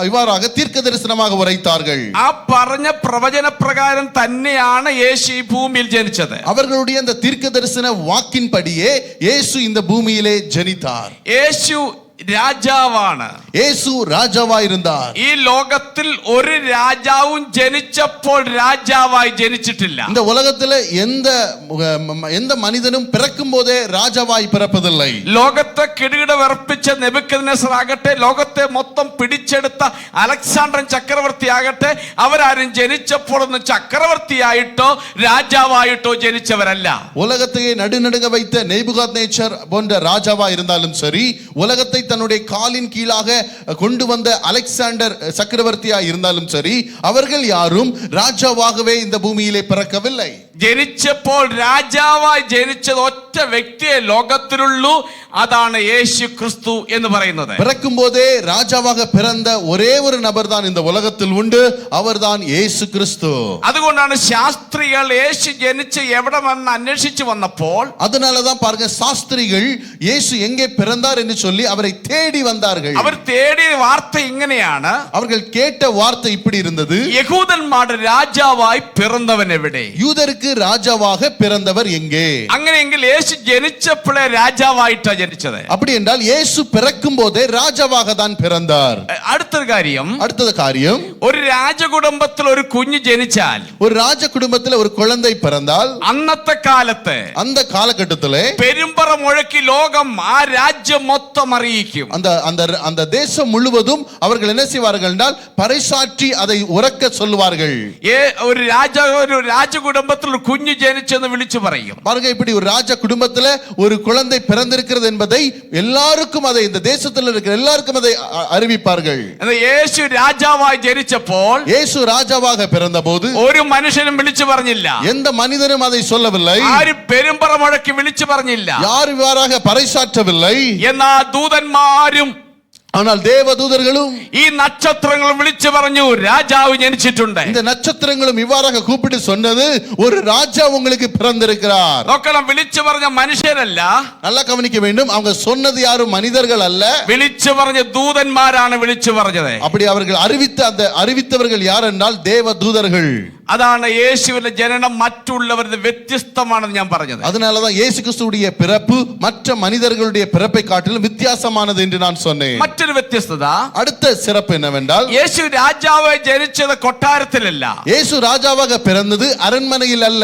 இவ்வாறாக தீர்க்க தரிசனமாக உரைத்தார்கள். ആ പറഞ്ഞ പ്രവചന പ്രകാരം തന്നെയാണ് യേശു ഈ ഭൂമിയിൽ ജനിച്ചത്. அவர்களுடைய அந்த தீர்க்க தரிசன வாக்கின்படியே இயேசு இந்த பூமியிலே ஜனித்தார். യേശു രാജാവാണ്. இயேசு ராஜாவாயிருந்தார். ഈ ലോകത്തിൽ ഒരു രാജാവും ജനിച്ചപ്പോൾ രാജാവായി ജനിച്ചിട്ടില്ല. இந்த உலகத்துல எந்த மனிதனும் பிறக்கும் போதே ராஜாவாய் பிறப்பதில்லை. ലോകത്തെ കിടുകിട വിറപ്പിച്ച നെബൂഖദ്നേസർ ആകട്ടെ, ലോകത്തെ മൊത്തം പിടിച്ചെടുത്ത അലക്സാണ്ടർ ചക്രവർത്തി ആകട്ടെ, അവരാരും ജനിച്ചപ്പോഴൊന്നും ചക്രവർത്തിയായിട്ടോ രാജാവായിട്ടോ ജനിച്ചവരല്ല. உலகத்தையே நடுநடுங்க வைத்த நேபுகாத்நேச்சர் போன்ற ராஜாவா இருந்தாலும் சரி, உலகத்தை தன்னுடைய காலின் கீழாக கொண்டு வந்த அலெக்சாண்டர் சக்கரவர்த்தியா இருந்தாலும் சரி, அவர்கள் யாரும் ராஜாவாகவே இந்த பூமியிலே பிறக்கவில்லை. ജനിച്ചപ്പോൾ രാജാവായി ജനിച്ചത് ഒറ്റ വ്യക്തിയെ ലോകത്തിലുള്ളൂ, അതാണ് യേശു ക്രിസ്തു എന്ന് പറയുന്നത്. பிறக்கும் போதே ராஜாவாக பிறந்த ஒரே ஒரு நபர் தான் இந்த உலகத்தில் உண்டு, அவர்தான் இயேசு கிறிஸ்து. അതുകൊണ്ടാണ് ശാസ്ത്രികൾ യേശു ജനിച്ച് എവിടെ വന്ന് അന്വേഷിച്ചു വന്നപ്പോൾ, அதனாலதான் பாருங்க, சாஸ்திரிகள் இயேசு எங்கே பிறந்தார் என்று சொல்லி அவரை தேடி வந்தார்கள். അവർ തേടിയ വാർത്ത ഇങ്ങനെയാണ്, அவர்கள் கேட்ட வார்த்தை இப்படி இருந்தது: യഹൂദന്മാരുടെ രാജാവായി പിറന്നവൻ എവിടെ? யூதருக்கு ராஜாவாக பிறந்தவர் எங்கே? അങ്ങനെയെങ്കിൽ യേശു ജനിച്ചപ്പോഴേ രാജാവായിട്ടാ ജനിച്ചത്. அப்படி என்றால் இயேசு பிறக்கும் போதே ராஜாவாக தான் பிறந்தார். അടുത്ത காரியம், ഒരു രാജകുടുംബത്തിൽ ഒരു കുഞ്ഞ് ജനിച്ചാൽ, ஒரு ராஜ குடும்பத்தில் ஒரு குழந்தை பிறந்தால், അന്നത്തെ കാലത്ത് அந்த காலகட்டத்திலே പെരുമ്പറ മുഴക്കി ലോകം ആ രാജ്യം മൊത്തം അറിയിക്കും. அந்த தேசம் முழுவதும் அவர்கள் என்ன செய்வார்கள் என்றால் பறைசாற்றி அதை உரக்க சொல்லுவார்கள். ഒരു രാജകുടുംബത്തിൽ ഒരു കുഞ്ഞ് ജനിച്ചെന്ന് വിളിച്ചു പറയും. பாருங்க, இப்படி ஒரு ராஜ குடும்பத்துல ஒரு குழந்தை பிறந்திருக்கிறது என்பதை எல்லாருக்கும், அதை இந்த தேசத்தில் இருக்கிற எல்லாருக்கும் அதை அறிவிப்பார்கள். യേശു രാജാവായി ജനിച്ചപ്പോൾ, இயேசு ராஜாவாக பிறந்தபோது ഒരു മനുഷ്യനും വിളിച്ചു പറഞ്ഞില്ല. எந்த மனிதனும் அதை சொல்லவில்லை. ആരും പെരുമ്പറ മുഴക്കി വിളിച്ചു പറഞ്ഞില്ല. யார் இவ்வாறாக பறைசாற்றவில்லை. എന്നാ ദൂതന്മാരും, ஆனால் தேவதூதர்களும், ഈ നക്ഷത്രങ്ങൾ വിളിച്ചു പറഞ്ഞു, രാജാവ് ജനിച്ചിട്ടുണ്ട്. இந்த நட்சத்திரங்களும் இவ்வாறாக கூப்பிட்டு சொன்னது, ஒரு ராஜா உங்களுக்கு பிறந்திருக்கிறார். നോക്കണം, വിളിച്ചു പറഞ്ഞ മനുഷ്യരല്ല, நல்லா கவனிக்க வேண்டும். அவங்க சொன்னது யாரும் மனிதர்கள் அல்ல, വിളിച്ചു പറഞ്ഞ ദൂതന്മാരാണ് വിളിച്ചു പറഞ്ഞത്. அப்படி அவர்கள் அறிவித்தவர்கள் யார் என்றால் தேவதூதர்கள். അതാണ് യേശുവിന്റെ ജനനം മറ്റുള്ളവരുടെ വ്യത്യസ്തമാണെന്ന് ഞാൻ പറഞ്ഞത്. அதனாலதான் இயேசு கிறிஸ்துவுடைய பிறப்பு மற்ற மனிதர்களுடைய பிறப்பை காட்டிலும் வித்தியாசமானது என்று நான் சொன்னேன். മറ്റൊരു വ്യത്യസ്തത, அடுத்த சிறப்பு என்னவென்றால், യേശു രാജാവായി ജനിച്ചത് കൊട്ടാരത്തിലല്ല. இயேசு ராஜாவாக பிறந்தது அரண்மனையில் அல்ல.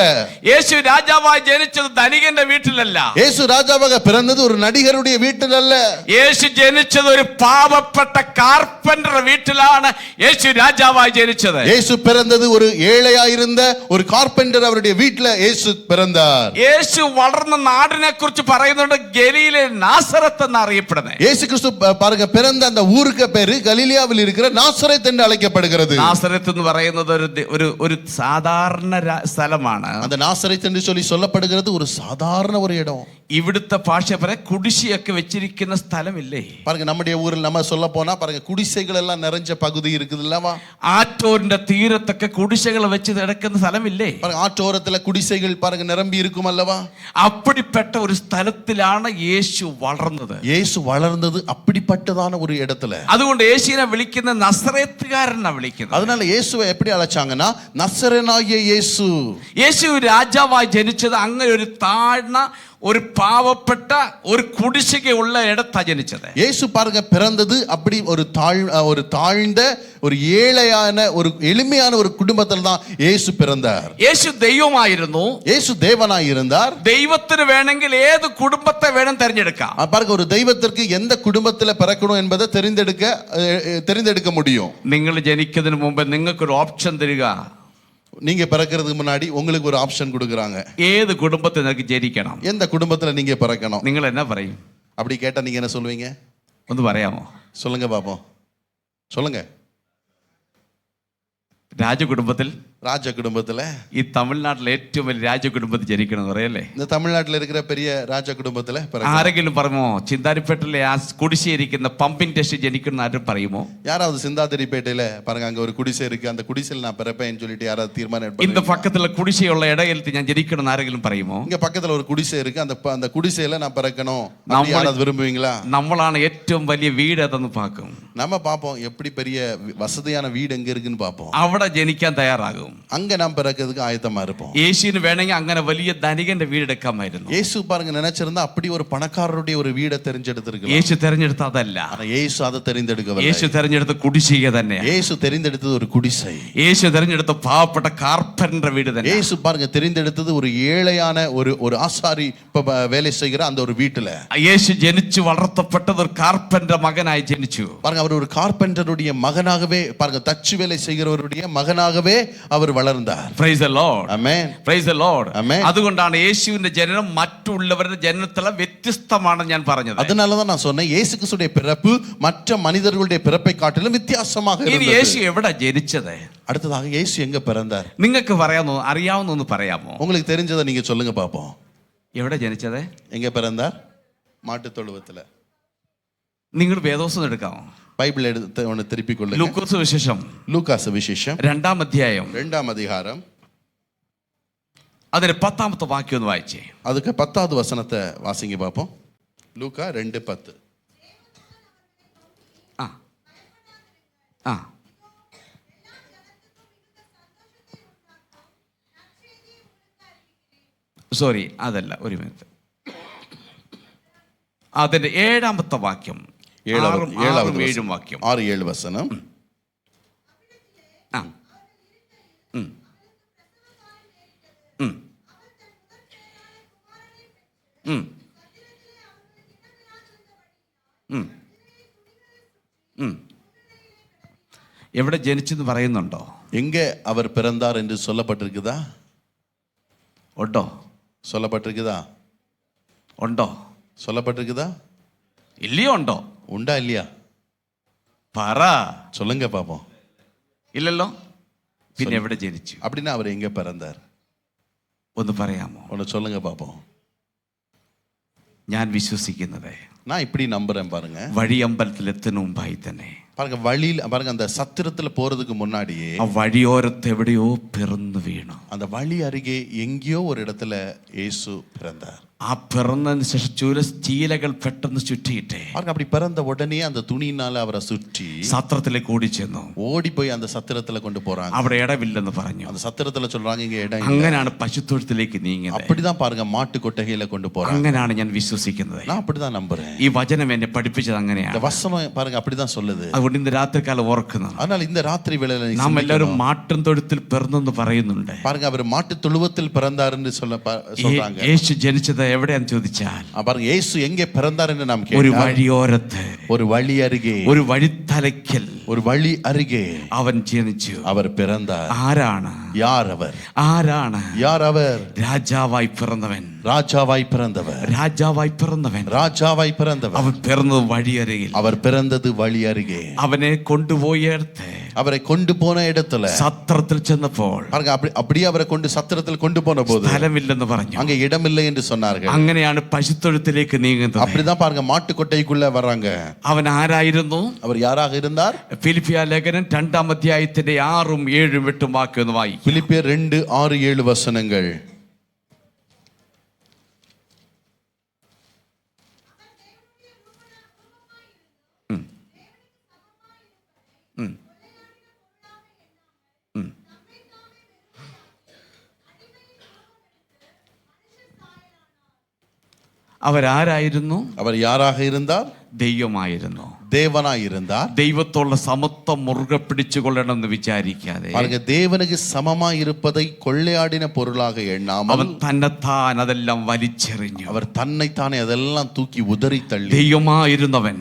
യേശു രാജാവായി ജനിച്ചത് ധനികന്റെ വീട്ടിലല്ല. இயேசு ராஜாவாக பிறந்தது ஒரு நடிகருடைய வீட்டில் அல்ல. യേശു ജനിച്ചത് ഒരു പാവപ്പെട്ട കാർപ്പന്റർ വീട്ടിലാണ്. യേശു രാജാവായി ജനിച്ചത്. இயேசு பிறந்தது ஒரு ஏழையாயிருந்த ஒரு கார்பெண்டர் அவருடைய வீட்டில் இயேசு பிறந்தார். യേശു വളർന്ന നാടിനെ കുറിച്ച് പറയുന്നുണ്ട്, ഗലീലെ നാസറത്ത് എന്ന് അറിയപ്പെടുന്നത്. இயேசு கிறிஸ்து பாருங்க, பிறந்த அந்த ஊருக்கு பேரு கலிலியாவில் இருக்கிற நாசரேத் என்று அழைக்கப்படுகிறது. നാസറത്ത് എന്ന് പറയുന്നത് ഒരു സാധാരണ സ്ഥലമാണ്. அந்த நாசரேத் என்று சொல்லப்படுகிறது ஒரு சாதாரண ஒரு இடம். ഇവിടുത്തെ ഭാഷ പറയാൻ കുടിശ്ശിയൊക്കെ വെച്ചിരിക്കുന്ന സ്ഥലമില്ലേ? பாருங்க, நம்முடைய ஊரில் நம்ம சொல்ல போனா பாருங்க, குடிசைகள் எல்லாம் நிறைஞ்ச பகுதி இருக்குது இல்லவா? ആറ്റോറിന്റെ തീരത്തൊക്കെ കുടിശ്ശകൾ വെച്ച് കിടക്കുന്ന സ്ഥലമില്ലേ? பாருங்க, ஆற்றோரத்துல குடிசைகள் பாருங்க நிரம்பி இருக்கும் அல்லவா? அப்படிப்பட்ட ஒரு സ്ഥലത്തിലാണ് യേശു വളർന്നത്. இயேசு வளர்ந்தது அப்படிப்பட்டதான ஒரு இடத்துல. അതുകൊണ്ട് യേശുവിനെ വിളിക്കുന്ന നസറേത്തുകാരനാ വിളിക്കുന്നത്. அதனால இயேசுவை எப்படி அழைச்சாங்கன்னா நசரேனாகிய இயேசு. യേശു രാജാവായി ജനിച്ചത് അങ്ങനെ ഒരു താഴ്ന്ന, ഒരു പാവപ്പെട്ട, ഒരു കുടിശ്ശികയുള്ള ഇടത്താ ജനിച്ചത്. இயேசு பாருங்க பிறந்தது அப்படி ஒரு தாழ்ந்த, ஒரு ஏழையான, ஒரு எளிமையான ஒரு குடும்பத்தில் தான் இயேசு பிறந்தார். യേശു ദൈവമായിരുന്നു. இயேசு தேவனாய் இருந்தார். ദൈവത്തിന് വേണമെങ്കിൽ ഏത് കുടുംബത്തെ വേണം തിരഞ്ഞെടുക്കാം. பாருங்க, ஒரு தெய்வத்திற்கு எந்த குடும்பத்தில் பிறக்கணும் என்பதை தெரிந்தெடுக்க முடியும். നിങ്ങൾ ജനിക്കുന്നതിന് മുമ്പ് നിങ്ങൾക്കൊരു ഓപ്ഷൻ തരിക. நீங்க பிறக்கிறதுக்கு முன்னாடி உங்களுக்கு ஒரு ஆப்ஷன் கொடுக்குறாங்க. ഏത് കുടുംബത്തിൽ നിങ്ങൾക്ക് ജനിക്കണം, எந்த குடும்பத்துல நீங்க பிறக்கணும். നിങ്ങൾ എന്നാ പറയും? அப்படி கேட்டா நீங்க என்ன சொல்லுவீங்க? ഒന്ന് പറയാമോ? சொல்லுங்க பாப்போம், சொல்லுங்க. രാജകുടുംബത്തിൽ, ராஜ குடும்பத்துல, ഈ തമിഴ്നാട്ടിലെ ഏറ്റവും വലിയ രാജകുടുംബത്തിൽ ജനിക്കണം എന്ന് പറയല്ലേ? இந்த தமிழ்நாட்டில் இருக்கிற பெரிய ராஜ குடும்பத்துல பிறக்கணும். ആരെങ്കിലും പറയുമോ ചിന്താരിപ്പേട്ടിലെ ആ കുടിശ്ശേരിക്കുന്ന പമ്പിൻ ടെസ്റ്റ് ജനിക്കണം ആരും പറയുമോ? யாராவது சிந்தாதிரிப்பேட்டையில பாருங்க, அங்க ஒரு குடிசை இருக்கு, அந்த குடிசையில் நான் பிறப்பேன்னு சொல்லிட்டு யாராவது தீர்மானம் இந்த பக்கத்துல குடிசைയുള്ള ഇടയിലത്ത് ഞാൻ ജനിക്കണം ആരെങ്കിലും പറയുമോ? இங்க பக்கத்துல ஒரு குடிசை இருக்கு, அந்த குடிசையில நான் பிறக்கணும் யாராவது விரும்புவீங்களா? നമ്മളാണ് ഏറ്റവും വലിയ വീട് അതെന്ന് பார்க்கும். நம்ம பார்ப்போம் எப்படி பெரிய வசதியான வீடு எங்க இருக்குன்னு பார்ப்போம். അവിടെ ജനിക്കാൻ തയ്യാറാകും. அங்க நாம் பிறக்கிறதுக்கு ஆயத்தமா இருப்போம். യേശുവിന് വേണമെങ്കിൽ അങ്ങനെ വലിയ ധനികന്റെ വീടെടുക്കാമായിരുന്നു. இயேசு பாருங்க நினைச்சிருந்தா அப்படி ஒரு பணக்காரருடைய ஒரு வீடை தெரிஞ்செடுத்திருக்கலாம். യേശു തെരഞ്ഞെടുത്ത അതല്ല. ஆனா இயேசு அதை தெரிந்தெடுக்கவில்லை. യേശു തെരഞ്ഞെടുത്ത കുടിശ്ശിക തന്നെ. இயேசு தெரிந்தெடுத்தது ஒரு குடிசை. യേശു തെരഞ്ഞെടുത്ത പാവപ്പെട്ട കാർപ്പന്റെ വീട് തന്നെ. இயேசு பாருங்க தெரிந்தெடுத்தது ஒரு ஏழையான ஒரு ஆசாரி வேலை செய்கிற அந்த ஒரு வீட்டுல. യേശു ജനിച്ചു വളർത്തപ്പെട്ടത് ഒരു കാർപ്പന്റെ മകനായി ജനിച്ചു. பாருங்க அவர் ஒரு கார்பெண்டருடைய மகனாகவே பாருங்க தச்சு வேலை செய்கிறவருடைய மகனாகவே அவர் வளர்ந்தார். Praise the Lord. Amen. Praise the Lord. Amen. അതുകൊണ്ടാണ് യേശുവിന്റെ ജനനം മറ്റുള്ളവരുടെ ജനനത്തിലെ വ്യത്യസ്തമാണെന്ന് ഞാൻ പറഞ്ഞത്. அதனால தான் நான் சொன்னேன் இயேசு கிறிஸ்துவின் பிறப்பு மற்ற மனிதர்களுடைய பிறப்பை காட்டிலும் வித்தியாசமாக இருந்தது. യേശു എവിടെ ജനിച്ചത്? அடுத்ததாக இயேசு எங்க பிறந்தார்? നിങ്ങൾക്ക് അറിയാവുന്ന ഒന്ന് പറയാമോ? உங்களுக்கு தெரிஞ்சதை நீங்க சொல்லுங்க பாப்போம். എവിടെ ജനിച്ചത്? எங்க பிறந்தார்? மாட்டுத் தொழுவத்துல. നിങ്ങൾ വേദോസം എടുക്കാമോ? பைபிள் எடுத்து ஒன்னு திருப்பிக் கொள்ளுங்க. ലൂക്കോസ് വിശേഷം, லூகாஸ் விசேஷம் 2-ാം അധ്യായം 2ஆம் அதிகாரம் അതിന്റെ 10ാമത്തെ വാക്യം ഒന്ന് വായിച്ചേ. அதுக்கு 10வது வசனத்தை வாசிங்க பாப்போம். லூக்கா 2:10. ആ ആ സോറി, അതല്ല, ഒരു മിനിറ്റ്. അതിന്റെ 7ാമത്തെ വാക്യം, 7 വാക്യം, 6-7 வசனம். ആ ഉം ഉം ഉം ഉം ഉം എവിടെ ജനിച്ചെന്ന് പറയുന്നുണ്ടോ? எங்க அவர் பிறந்தார் என்று சொல்லப்பட்டிருக்குதா? ഉണ്ടോ? சொல்லப்பட்டிருக்குதா? ഉണ്ടോ? சொல்லப்பட்டிருக்குதா? ഇല്ലയോ? ഉണ്ടോ? உண்டா இல்லையா? പറ. சொல்லுங்க பாப்போம். ഇല്ലല്ലോ. പിന്നെ എവിടെ ജനിച്ചു? அப்படின்னா அவர் எங்க பிறந்தார்? ഒന്ന് പറയാമോ? ஒன்னு சொல்லுங்க பாப்போம். ഞാൻ വിശ്വസിക്കുന്നത്, நான் இப்படி நம்புறேன் பாருங்க. വഴിയമ്പലത്തിൽ എത്തുന്ന മുമ്പായി തന്നെ பாருங்க வழியில் பாருங்க அந்த சத்திரத்துல போறதுக்கு முன்னாடியே ആ വഴിയോരത്ത് എവിടെയോ പിറന്നു വീണു. அந்த வழி அருகே எங்கேயோ ஒரு இடத்துல இயேசு பிறந்தார். ആ പിറന്നതിന് ശേഷം ചീലകൾ പെട്ടെന്ന് ചുറ്റിയിട്ടേ பாருங்க அப்படி பிறந்த உடனே அந்த துணியினால அவரை சுற்றி സത്രത്തിലേക്ക് ഓടി ചെന്നു. ஓடி போய் அந்த சத்திரத்துல கொண்டு போறாங்க. അവിടെ ഇടവില്ലെന്ന് പറഞ്ഞു. அந்த சத்திரத்துல சொல்றாங்க இங்க இடம் இல்ல. അങ്ങനെയാണ് പശുത്തൊഴുത്തിലേക്ക് നീങ്ങിയത്. அப்படிதான் பாருங்க மாட்டு கொட்டகையில கொண்டு போறாங்க. അങ്ങനെയാണ് ഞാൻ വിശ്വസിക്കുന്നത്. நான் அப்படிதான் நம்புறேன். ഈ വചനം എന്നെ പഠിപ്പിച്ചത് അങ്ങനെയാണ്. இந்த வசனம் பாருங்க அப்படிதான் சொல்லுது. അതുകൊണ്ട് ഇന്ന് രാത്രികാലം ഓർക്കുന്നു. அதனால இந்த ராத்திரி வேளையில നാം എല്ലാവരും മാട്ടും തൊഴുത്തിൽ പിറന്നെന്ന് പറയുന്നുണ്ട്. பாருங்க அவர் மாட்டு தொழுவத்தில் பிறந்தார்னு சொல்றாங்க. യേശു ജനിച്ചത് എവിടെയാന്ന് ചോദിച്ചാൽ பாருங்க இயேசு எங்கே பிறந்தார் என்று நாம் ഒരു கேட்டால் വഴിയോരത്ത്, ஒரு வழி அருகே, ഒരു വഴിത്തലയ്ക്കൽ, ஒரு வழி அருகே അവൻ ജനിച്ചു. அவர் பிறந்தார். ആരാണ്? யார் அவர்? ആരാണ്? யார் அவர்? രാജാവായി പിറന്നവൻ. ராஜாவாய் பிறந்தவர். രാജാവായി പിറന്നവൻ. ராஜாவாய் பிறந்தவர். അവൻ പിറന്നത് വഴിയരികിൽ. அவர் பிறந்தது வழி அருகே. അവനെ കൊണ്ടുപോയടുത്ത്, அவரை கொண்டு போன இடத்துல സത്രത്തിൽ ചെന്നപ്പോൾ பாருங்க அப்படியே அவரை கொண்டு சத்திரத்தில் கொண்டு போன போது സ്ഥലമില്ലെന്ന് പറഞ്ഞു. அங்க இடமில்லை என்று சொன்னார்கள். അങ്ങനെയാണ് പശുത്തൊഴുത്തിലേക്ക് നീങ്ങുന്നത്. அப்படிதான் பாருங்க மாட்டு கொட்டைக்குள்ள வர்றாங்க. അവൻ ആരായിരുന്നു? அவர் யாராக இருந்தார்? ഫിലിപ്പിയ ലേഖനം 2-ാം അധ്യായത്തിന്റെ 6, 7, 8 വാക്യം ഒന്ന് വായിക്കും. பிலிப்பியர் 2, 6, 7 வசனங்கள். അവരാരായിരുന്നു? அவர் யாராக இருந்தார்? ദൈവമായിരുന്നു. தேவனாய் இருந்தார். ദൈവത്തോടുള്ള സമത്വം മുറുകെ പിടിച്ചുകൊള്ളണം എന്ന് വിചാരിക്കാതെ, பாருங்க தேவனுக்கு சமமாய் இருப்பதை கொள்ளையாடின பொருளாக எண்ணாமல் അവൻ തന്നെത്താൻ അതെല്ലാം വലിച്ചെറിഞ്ഞു. அவர் தன்னைத்தானே அதெல்லாம் தூக்கி உதறி தள்ளி ദൈവമായിരുന്നവൻ,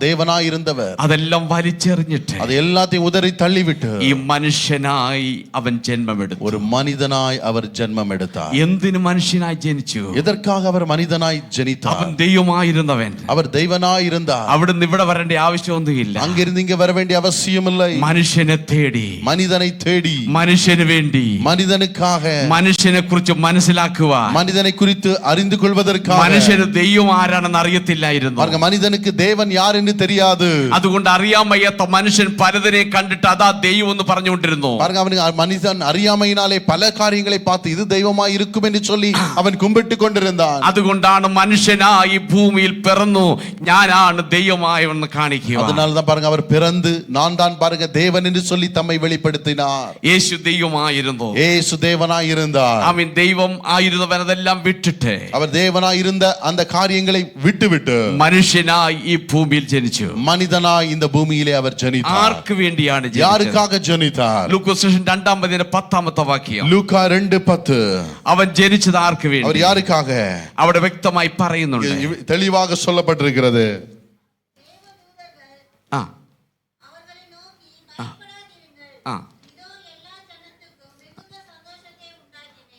தேவனாய் இருந்தவர் അതെല്ലാം വലിച്ചെറിഞ്ഞിട്ട് அது எல்லாத்தையும் உதறி தள்ளிவிட்டு ഈ മനുഷ്യനായി അവൻ ജന്മമെടുത്തു. ஒரு மனிதனாய் அவர் ஜென்மம் எடுத்தார். എന്തിനു മനുഷ്യനായി ജനിച്ചു? எதற்காக அவர் மனிதனாய் ஜனித்தார்? അവൻ ദൈവമായിരുന്നവൻ. அவர் தெய்வனாய் இருந்தார். അവിടുന്ന് ഇവിടെ വരേണ്ട ആവശ്യമൊന്നുമില്ല. அங்கிருந்து இங்க வர வேண்டிய அவசியம் இல்லை. മനുഷ്യനെ തേടി, மனிதனை தேடி, മനുഷ്യന് വേണ്ടി, மனிதனுக்காக, മനുഷ്യനെ കുറിച്ച് മനസ്സിലാക്കുവാൻ, மனிதனை குறித்து அறிந்து கொள்வதற்காக. മനുഷ്യന് ദൈവം ആരാണെന്ന് അറിയത്തില്ലായിരുന്നു. மனிதனுக்கு தேவன் தேவன் யார் என்று தெரியாது. അതുകൊണ്ട് അറിയാൻ വയ്യാത്ത മനുഷ്യൻ പലതിനെ കണ്ടിട്ട് അതാ ദൈവം എന്ന് പറഞ്ഞുകൊണ്ടിരുന്നു. பாருங்க, அவனுக்கு மனிதன் அறியாமையினாலே பல காரியங்களை பார்த்து இது தெய்வமாய் இருக்கும் என்று சொல்லி அவன் கும்பிட்டு கொண்டிருந்தான். അതുകൊണ്ടാണ് മനുഷ്യനായി ഭൂമിയിൽ പിറന്നു ഞാനാണ് ദൈവമായെന്ന് കാണിക്കുക. அதனாலதான் பாருங்க அவர் பிறந்து நான் தான் பாருங்க தேவன் என்று சொல்லி தம்மை வெளிப்படுத்தினார். യേശു ദൈവമായിരുന്നു. இயேசு தேவனாய் இருந்தார். അവൻ ദൈവം ആയിരുന്നവനതെല്ലാം വിട്ടിട്ട് அவர் தேவனாய் இருந்த அந்த காரியங்களை விட்டுவிட்டு മനുഷ്യനായി ഈ ഭൂമിയിൽ ജനിച്ചു. மனிதனாய் இந்த பூமியிலே அவர் ஜனித்தார். ആർക്ക് വേണ്ടിയാണ് ജനിച്ചത്? யாருக்காக ஜனித்தார்? ലൂക്കോസ് 2-ാമത്തെ വാക്യം. லூக்கா 2:10. അവൻ ജനിച്ചത് ആർക്ക് വേണ്ടി? அவர் யாருக்காக? അവിടെ വ്യക്തമായി പറയുന്നുണ്ട്. தெளிவாக சொல்லப்பட்டிருக்கிறது. ആ ആ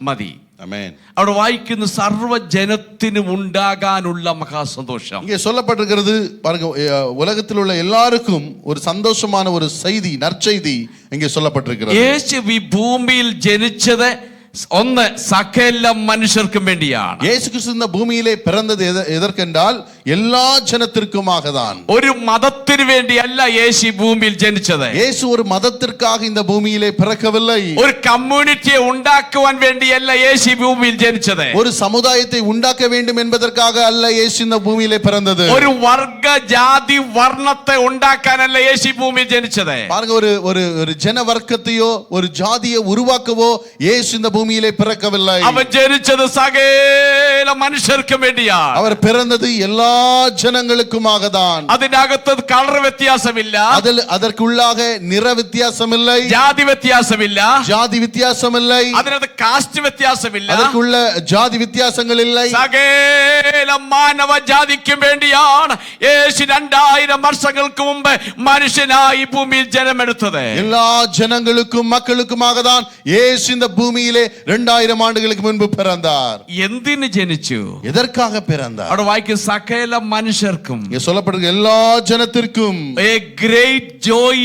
മതി. അവിടെ വായിക്കുന്ന സർവ്വജനത്തിനും ഉണ്ടാകാനുള്ള മഹാസന്തോഷം. இங்கே சொல்லப்பட்டிருக்கிறது பாருங்க, உலகத்தில் உள்ள எல்லாருக்கும் ஒரு சந்தோஷமான ஒரு செய்தி, நற்செய்தி இங்கே சொல்லப்பட்டிருக்கிறது. യേശു ഈ ഭൂമിയിൽ ജനിച്ചത് ഒന്ന് സകല മനുഷ്യർക്കും വേണ്ടിയാണ്. இயேசு கிறிஸ்து இந்த பூமியிலே பிறந்தது எதற்கென்றால் எல்லா ஜனத்திற்குமாக தான். ഒരു മതത്തിന് വേണ്ടിയല്ല യേശു ഭൂമിയിൽ ജനിച്ചത്. இயேசு ஒரு மதத்திற்காக இந்த பூமியிலே பிறக்கவில்லை. ഒരു കമ്മ്യൂണിറ്റിയെ ഉണ്ടാക്കുവാൻ വേണ്ടിയല്ല യേശു ഭൂമിയിൽ ജനിച്ചത്. ஒரு சமுதாயத்தை உண்டாக்க வேண்டும் என்பதற்காக அல்ல இயேசு இந்த பூமியிலே பிறந்தது. ഒരു വർഗ ജാതി വർണ്ണത്തെ ഉണ്ടാക്കാനല്ല യേശു ഭൂമിയിൽ ജനിച്ചത്. பாருங்க, ஒரு ஜன வர்க்கத்தையோ ஒரு ஜாதியை உருவாக்கவோ இயேசு இந்த பூமியிலே பிறக்கவில்லை. அவன் ஜனிச்சது சகல மனுஷருக்கு வேண்டியா. அவர் பிறந்தது எல்லா ஜனங்களுக்குமாக தான். അതിനകത്ത് കളർ വ്യത്യാസമില്ല, அதற்குள்ளாக நிற வித்தியாசமில்லை, ஜாதி വ്യത്യാസമില്ല, ஜாதி வித்தியாசமில்லை, അതിനകത്ത് കാസ്റ്റ് വ്യത്യാസമില്ല, அதற்குள்ள ஜாதி வித்தியாசங்கள் இல்லை. സകല മാനവ ജാതിക്കും വേണ്ടിയാണ് യേശു 2000 വർഷങ്ങൾക്ക് മുമ്പ് മനുഷ്യനായി ഭൂമിയിൽ ജനമെടുത്തത്. எல்லா ஜனங்களுக்கும் மக்களுக்குமாக தான் இயேசு இந்த பூமியிலே 2000 ஆண்டுகளுக்கு முன்பு பிறந்தார். എന്തിനു ജനിച്ചു? எதற்காக பிறந்தார்? അവിടെ വായിക്കും സകല മനുഷ്യർക്കും, சொல்லப்படுகிற எல்லா ஜனத்திற்கும் a great joy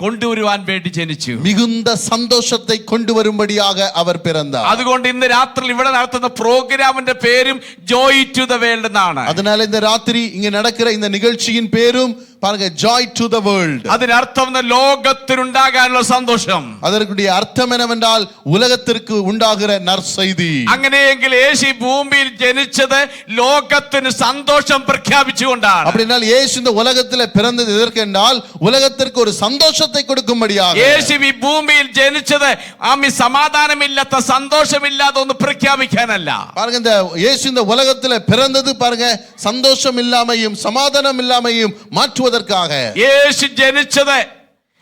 കൊണ്ടുവരുവാൻ വേണ്ടി ജനിച്ചു. மிகுந்த சந்தோஷத்தை கொண்டு வரும்படியாக அவர் பிறந்தார். അതുകൊണ്ട് ഇന്ന് രാത്രി ഇവിടെ നടത്തുന്ന പ്രോഗ്രാമിന്റെ പേരും ജോയ് ടു ദ വേൾഡ് എന്നാണ്. அதனால இந்த ராத்திரி இங்க நடக்கிற இந்த நிகழ்ச்சியின் பேரும் பாருங்க, ஜாய் டு த வேர்ல்ட். അതിനർത്ഥം ലോകത്തിനുണ്ടാകാനുള്ള സന്തോഷം. அதற்குடைய அர்த்தம் என்னவென்றால் உலகத்திற்கு உண்டாகிற நற்செய்தி. അങ്ങനെയെങ്കിൽ യേശു ഭൂമിയിൽ ജനിച്ചത് ലോകത്തിന് സന്തോഷം പ്രഖ്യാപിച്ചുകൊണ്ടാണ്. அப்படினால் இயேசு இந்த உலகத்திலே பிறந்தது எதற்கென்றால் உலகத்திற்கு ஒரு சந்தோஷத்தை கொடுக்கும்படியாக. യേശു ഈ ഭൂമിയിൽ ജനിച്ചത് ആമി സമാധാനമില്ലാത്ത സന്തോഷമില്ലാതെ ഒന്ന് പ്രഖ്യാപിക്കാനല്ല. பாருங்க, இந்த இயேசு இந்த உலகத்திலே பிறந்தது பாருங்க சந்தோஷம் இல்லாமையும் சமாதானம் இல்லாமையும் மாற்றுவதற்காக. യേശു ജനിച്ചത്,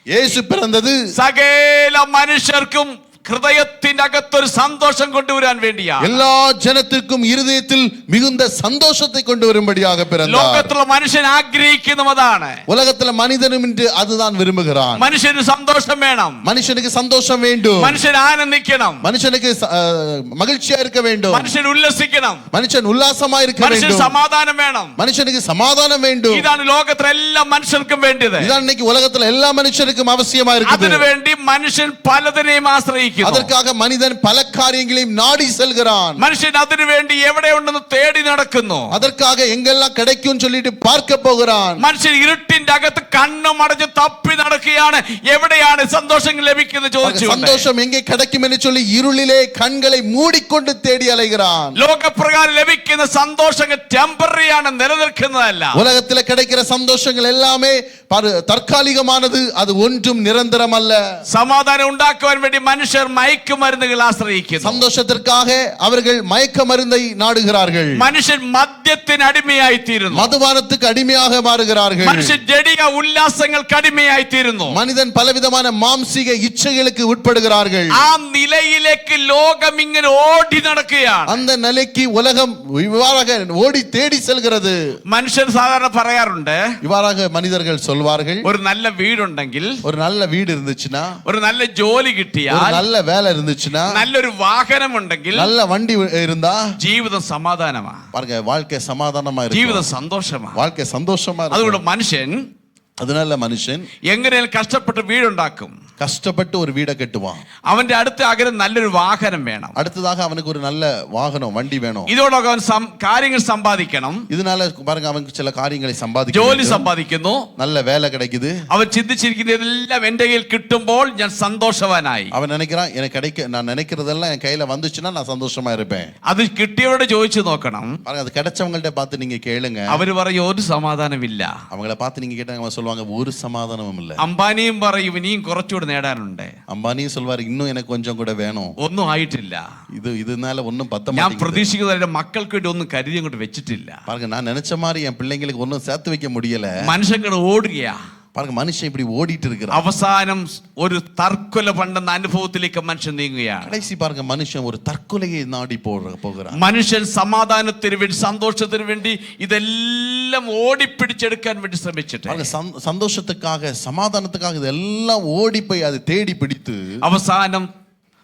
യേശു பிறந்தது സകല മനുഷ്യർക്കും ഹൃദയത്തിന്റെ അകത്തൊരു സന്തോഷം കൊണ്ടുവരാൻ വേണ്ടിയാ. எல்லா ஜனத்திற்கும் இருதயத்தில் மிகுந்த சந்தோஷத்தை கொண்டு வரும்படியாக பிறந்தார். ലോകത്തിലുള്ള മനുഷ്യൻ ആഗ്രഹിക്കുന്നതും അതാണ്. உலகத்துல மனிதனும் இன்று அதுதான் விரும்புகிறான். മനുഷ്യന് സന്തോഷം വേണം, மனுஷனுக்கு சந்தோஷம் வேண்டும், മനുഷ്യൻ ആനന്ദിക്കണം, மனுஷனுக்கு மகிழ்ச்சியா இருக்க வேண்டும், മനുഷ്യൻ ഉല്ലസിക്കണം, மனுஷன் உல்லாசமா இருக்க മനുഷ്യന് வேண்டும், സമാധാനം വേണം, மனுஷனுக்கு சமாதானம் வேண்டும். ഇതാണ് ലോകത്തിലെ എല്ലാ മനുഷ്യർക്കും വേണ്ടത്. இதான் இன்னைக்கு உலகத்துல எல்லா மனுஷருக்கும் அவசியமா இருக்குது. അതിനുവേണ്ടി മനുഷ്യൻ പലതിനെയും ആശ്രയിക്കുന്നു. அதற்காக மனிதன் பல காரியங்களையும் நாடி செல்கிறான். മനുഷ്യൻ അതിനുവേണ്ടി എവിടെ ഉണ്ടെന്ന് തേടി നടക്കുന്നു. அதற்காக எங்கெல்லாம் கிடைக்கும் சொல்லிட்டு பார்க்க போகிறான். മനുഷ്യൻ ഇരുട്ടിന്റെ അകത്ത് കണ്ണും അടച്ച് തപ്പി നടക്കുകയാണ്, എവിടെയാണ് സന്തോഷം ലഭിക്കുന്നത് ചോദിച്ചു. சந்தோஷம் எங்கே கிடைக்கும் என்று சொல்லி இருளிலே கண்களை மூடிக்கொண்டு தேடி அலைகிறான். ലോകപ്രകാരം ലഭിക്കുന്ന സന്തോഷങ്ങൾ ടെമ്പററി ആണ്, നിലനിൽക്കുന്നതല്ല. உலகத்துல கிடைக்கிற சந்தோஷங்கள் எல்லாமே தற்காலிகமானது, அது ஒன்றும் நிரந்தரம் அல்ல. സമാധാനം ഉണ്ടാക്കുവാൻ വേണ്ടി മനുഷ്യർ മയക്കുമരുന്നുകൾ ആശ്രയിക്കുന്നു. சந்தோஷத்திற்காக அவர்கள் மயக்க மருந்தை நாடுகிறார்கள். മനുഷ്യൻ മദ്യത്തിന് അടിമയായി തീരുന്നു. மதுபானத்துக்கு அடிமையாக மாறுகிறார்கள். മനുഷ്യൻ ജഡിക ഉല്ലാസങ്ങൾക്ക് അടിമയായി തീരുന്നു. மனிதன் பலவிதமான மாம்சீக இச்சைகளுக்கு உட்படுகிறார்கள். ആ നിലയിലേക്ക് ലോകം ഇങ്ങനെ ഓടി നടക്കുകയാണ്. அந்த நிலைக்கு உலகம் இவ்வாறாக ஓடி தேடி செல்கிறது. മനുഷ്യൻ സാധാരണ പറയാറുണ്ട്, இவ்வாறாக மனிதர்கள் சொல்வார்கள், ഒരു നല്ല വീടുണ്ടെങ്കിൽ, ஒரு நல்ல வீடு இருந்துச்சுன்னா, ഒരു നല്ല ജോലി കിട്ടിയാൽ, ஒரு நல்ல வேலை இருந்துச்சுன்னா, നല്ലൊരു വാഹനം ഉണ്ടെങ്കിൽ, நல்ல வண்டி இருந்தா ജീവിതം സമാധാനമാണ്. பாருங்க, வாழ்க்கை சமாதானமா இருக்கும், ജീവിതം സന്തോഷമാണ്, வாழ்க்கை சந்தோஷமா இருக்கும். അതുകൊണ്ട് മനുഷ്യൻ அதனால மனுஷன் എങ്ങനെയും കഷ്ടപ്പെട്ട് വീടുണ്ടാക്കും. கஷ்டப்பட்டு ஒரு வீடை கட்டுவான். അവന്റെ അടുത്ത ആഗ്രഹം നല്ലൊരു വാഹനം വേണം. அடுத்ததாக அவனுக்கு ஒரு நல்ல வாகனம் வண்டி வேணும். ഇതോടൊപ്പം അവൻ കാര്യങ്ങൾ സമ്പാദിക്കണം. இதனால பாருங்க அவனுக்கு சில காரியங்களை சம்பாதிக்க ജോലി സമ്പാദിക്കുന്നു, நல்ல வேலை கிடைக்குது. അവൻ ചിന്തിച്ചിരിക്കുന്നതെല്ലാം എന്റെ കയ്യിൽ കിട്ടുമ്പോൾ ഞാൻ സന്തോഷവാനായി. அவன் நினைக்கிறான் எனக்கு கிடைக்க நான் நினைக்கிறதெல்லாம் என் கையில வந்துச்சுன்னா நான் சந்தோஷமா இருப்பேன். അത് കിട്ടിയവരോട് ചോദിച്ചു നോക്കണം. பாருங்க அது கிடைச்சவங்கள்ட்ட பார்த்து நீங்க கேளுங்க. അവര് പറയും ഒരു സമാധാനമില്ല. அவங்கள பார்த்து நீங்க கேட்டாங்க அவங்க சொல்லுவாங்க ஒரு சமாதானமும் இல்ல. അംബാനിയും പറയും ഇനിയും കുറച്ചുകൂടി നേടാനുണ്ട്. அம்பானியும் சொல்வாரு இன்னும் எனக்கு கொஞ்சம் கூட வேணும். ഒന്നും ആയിട്ടില്ല. இதனால ஒன்னும் பத்த ഞാൻ மாட்டேங்குது. പ്രതീക്ഷിക്കുന്ന മക്കൾക്ക് വേണ്ടി ഒന്നും കരുതി അങ്ങോട്ട് വെച്ചിട്ടില്ല. பாருங்க நான் நினைச்ச மாதிரி என் பிள்ளைங்களுக்கு ஒன்னும் சேர்த்து வைக்க முடியல. മനുഷ്യങ്ങൾ ഓടുകയാ. பாருங்க மனுஷன் இப்படி ஓடிட்டு இருக்கிறான். അവസാനം ഒരു തർക്കൊല പണ്ടെന്ന അനുഭവത്തിലേക്ക് മനുഷ്യൻ നീങ്ങുകയാണ്. கடைசி பாருங்க மனுஷன் ஒரு தற்கொலையை நாடி போகிறான். മനുഷ്യൻ സമാധാനത്തിന് വേണ്ടി സന്തോഷത്തിന് വേണ്ടി ഇതെല്ലാം ഓടിപ്പിടിച്ചെടുക്കാൻ വേണ്ടി ശ്രമിച്ചിട്ട് சந்தோஷத்துக்காக சமாதானத்துக்காக இதெல்லாம் ஓடி போய் அதை தேடி பிடித்து അവസാനം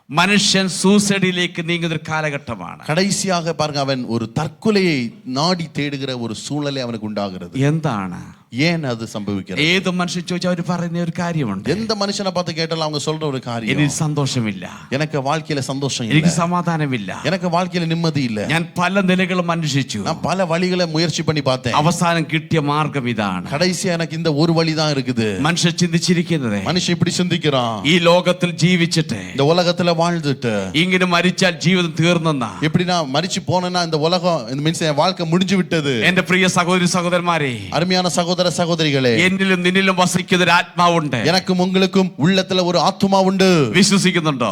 മനുഷ്യൻ സൂസൈഡിലേക്ക് നീങ്ങുന്ന ഒരു കാലഘട്ടമാണ്. கடைசியாக பாருங்க அவன் ஒரு தற்கொலையை நாடி தேடுகிற ஒரு சூழ்நிலை அவனுக்கு உண்டாகிறது. എന്താണ് ஏன் அது சம்பவிக்கிறது? ഏത് മനുഷ്യൻ ചോദിച്ചാൽ അവർ പറയുന്ന ഒരു കാര്യമുണ്ട്. எந்த மனுஷனை பார்த்து கேட்டாலும் அவங்க சொல்ற ஒரு காரியம், എനിക്ക് സന്തോഷമില്ല, எனக்கு வாழ்க்கையில சந்தோஷம் இல்ல, എനിക്ക് സമാധാനമില്ല, எனக்கு வாழ்க்கையில நிம்மதி இல்ல. ഞാൻ പല നിലകളും അന്വേഷിച്ചു, நான் பல வழிகளை முயற்சி பண்ணி பார்த்தேன். അവസാനം കിട്ടിയ മാർഗം ഇതാണ്. கடைசியா எனக்கு இந்த ஒரு வழி தான் இருக்குது. മനുഷ്യൻ ചിന്തിച്ചിരിക്കുന്നത്, மனுஷன் இப்படி சிந்திக்கிறான், ഈ ലോകത്തിൽ ജീവിച്ചിട്ട് இந்த உலகத்துல வாழ்ந்துட்டு ഇങ്ങനെ മരിച്ചാൽ ജീവിതം തീർന്നെന്നാ, எப்படி நான் மரிச்சு போனேன்னா இந்த உலகம் இந்த மீன்ஸ் என் வாழ்க்கை முடிஞ்சு விட்டது. എന്റെ പ്രിയ സഹോദരി സഹോദരന്മാരെ, அருமையான சகோதர சகோதரிகளே, എന്നിലും നിന്നിലും വസിക്കുന്ന ഒരു ആത്മാവുണ്ട്. எனக்கும் உங்களுக்கும் உள்ளத்துல ஒரு ஆத்துமா உண்டு. വിശ്വസിക്കുന്നുണ്ടോ?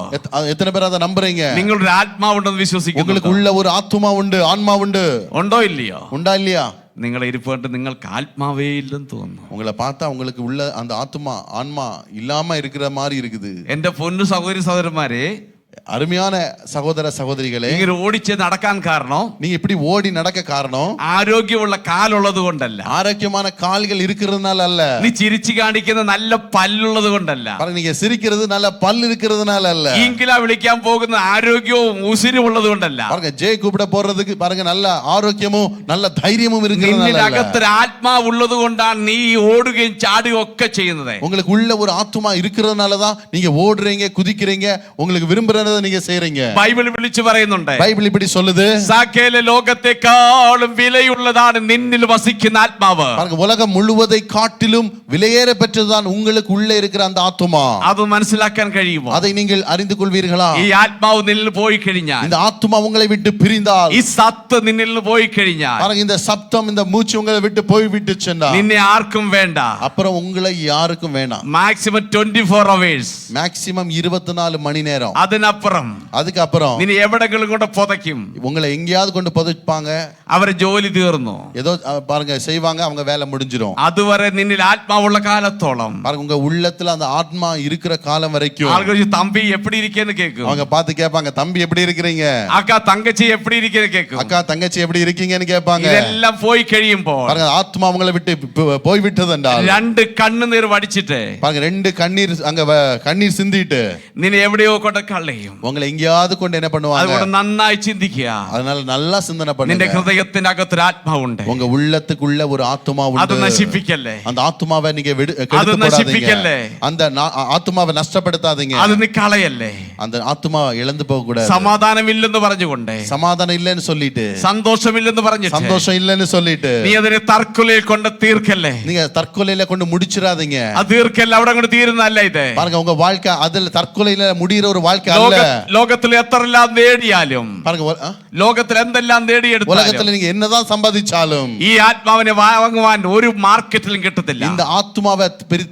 எத்தனை பேர் அதை நம்புறீங்க? നിങ്ങളുടെ ആത്മാവുണ്ടെന്ന് വിശ്വസിക്കുന്നു. உங்களுக்கு உள்ள ஒரு ஆத்துமா உண்டு, ஆன்மா உண்டு. ഉണ്ടോ ഇല്ലയോ? உண்டா இல்லையா? നിങ്ങളെ ഇരിപ്പുണ്ട്, നിങ്ങൾക്ക് ആത്മാവേ ഇല്ലെന്ന് തോന്നുന്നു. உங்களை பார்த்தா உங்களுக்கு உள்ள அந்த ஆத்துமா ஆன்மா இல்லாம இருக்கிற மாதிரி இருக்குது. എന്റെ പൊന്നു സഹോദരി സഹോദരന്മാരെ, அருமையான சகோதர சகோதரிகளே, ഇങ്ങനെ ഓടിച്ച് നടക്കാൻ കാരണം, நீங்க இப்படி ஓடி நடக்க காரணம் ആരോഗ്യമുള്ള കാലുള്ളത് കൊണ്ടല്ല, ஆரோக்கியமான கால்கள் இருக்கிறதுனால அல்ல, നീ ചിരിച്ചു കാണിക്കുന്ന നല്ല പല്ലുള്ളത് കൊണ്ടല്ല, நீங்க சிரிக்கிறது நல்ல பல் இருக்கிறதுனால அல்ல, ഈങ്കില വിളിക്കാൻ പോകുന്ന ആരോഗ്യവും ഉസിരും ഉള്ളത് കൊണ്ടല്ല, பாருங்க ஜே கூப்பிட போறதுக்கு பாருங்க நல்ல ஆரோக்கியமும் நல்ல தைரியமும் இருக்கிறதுனால அல்ல, അകത്തൊരു ആത്മാവ് ഉള്ളത് കൊണ്ടാണ് നീ ഓടുകയും ചാടുകയും ഒക്കെ ചെയ്യുന്നത്. உங்களுக்கு உள்ள ஒரு ஆத்துமா இருக்கிறதுனால தான் நீங்க ஓடுறீங்க, குதிக்கிறீங்க, உங்களுக்கு விரும்புறத நீங்க செய்றீங்க. ബൈബിൾ വിളിച്ചു പറയുന്നുണ്ട്, பைபிள் இப்படி சொல்லுது, സകല ലോകത്തെക്കാളും വിലയുള്ളതാണ് നിന്നിൽ വസിക്കുന്ന ആത്മാവ്. பாருங்க உலகம் முழுவதை காட்டிலும் விலையேற பெற்றதுதான் உங்களுக்கு உள்ளே இருக்கிற அந்த ஆத்துமா. അത് മനസ്സിലാക്കാൻ കഴിയുമോ? அதை நீங்கள் அறிந்து கொள்வீர்களா? ഈ ആത്മാവ് നിന്നിൽ പോയി കഴിഞ്ഞാൽ, இந்த ஆத்துமா உங்களை விட்டு பிரிந்தால், ഈ സത്ത് നിന്നിൽ പോയി കഴിഞ്ഞാൽ, பாருங்க இந்த சப்தம் இந்த மூச்சு உங்களை விட்டு போய் விட்டுச்சுன்னா നിന്നെ ആർക്കും വേണ്ട. அப்புறம் உங்களை யாருக்கும் வேணாம். മാക്സിമം 24 hours, மேக்ஸிமம் 24 மணி நேரம். അതിനപ്പുറം அதுக்கு அப்புறம் നിന്നെ എവിടെങ്കിലും കൊണ്ട് പുതയ്ക്കും. உங்களை எங்கேயாவது கொண்டு புதைப்பாங்க. അവരെ ജോലി തീർന്നു, ஏதோ பாருங்க செய்வாங்க, அவங்க வேலை முடிஞ்சிரும். അതുവരെ നിന്നിൽ ആത്മാവുള്ള കാലത്തോളം, பாருங்க உங்க உள்ளத்துல அந்த ஆத்மா இருக்கிற காலம் வரைக்கும் ആളുകൾ തമ്പി എപ്പടി ഇരിക്കുന്നു കേൾക്കും. அவங்க பார்த்து கேட்பாங்க, தம்பி எப்படி இருக்கிறீங்க, അക്ക തങ്കച്ചി എപ്പടി ഇരിക്കുന്നു കേൾക്കും. அக்கா தங்கச்சி எப்படி இருக்கீங்கன்னு கேட்பாங்க. ഇതെല്ലാം പോയി കഴിയുമ്പോൾ பாருங்க ஆத்மா உங்களை விட்டு போய் விட்டது என்றால், രണ്ട് കണ്ണുനീർ വടിച്ചിട്ട്, பாருங்க ரெண்டு கண்ணீர் அங்க கண்ணீர் சிந்திட்டு നിന്നെ എവിടെയോ കൊണ്ട് കളയും. உங்களை எங்கேயாவது கொண்டு என்ன பண்ணுவாங்க? അതുകൊണ്ട് നന്നായി ചിന്തിക്കുക. அதனால நல்லா சிந்தனை നിന്റെ பண்ணுங்க. ഹൃദയത്തിന്റെ അകത്തൊരു ആത്മാവുണ്ട്, உங்க உள்ளத்துக்குள்ள ஒரு ஆத்துமா അത് உண்டு. നശിപ്പിക്കല്ലേ, அந்த ஆத்துமாவை நீங்க அது கெடுத்து போடாதீங்க. நசிப்பிக்கல்லே. அந்த ஆத்துமாவை நஷ்டப்படுத்தாதீங்க. അത് നീ കളയല്ലേ. அந்த ஆத்துமா இழந்து போக கூடாது. സമാധാനമില്ലെന്ന് പറഞ്ഞുകൊണ്ട്, சமாதானம் இல்லைன்னு சொல்லிட்டு, സന്തോഷമില്ലെന്ന് പറഞ്ഞിട്ട്, சந்தோஷம் இல்லைன்னு சொல்லிட்டு നീ അതിനെ തർക്കൊലയിൽ കൊണ്ട് തീർക്കല്ലേ. நீங்க தற்கொலையில கொண்டு முடிச்சிடாதீங்க. അത് തീർക്കല്ല, അവിടെ കൊണ്ട് തീരുന്നല്ല ഇത്. பாருங்க உங்க வாழ்க்கை அதுல தற்கொலையில முடிகிற ஒரு வாழ்க்கை அல்ல. ലോകത്തിൽ എത്രയെല്ലാം നേടിയാലും, பாருங்க ലോകത്തിൽ എന്തെല്ലാം നേടിയെടുത്താലും, உலகத்துல நீங்க என்னதான் சம்பாதிச்சாலும் ഈ ആത്മാവിനെ വാങ്ങുവാൻ ഒരു മാർക്കറ്റിലും കിട്ടത്തില്ല. இந்த ஆத்மாவை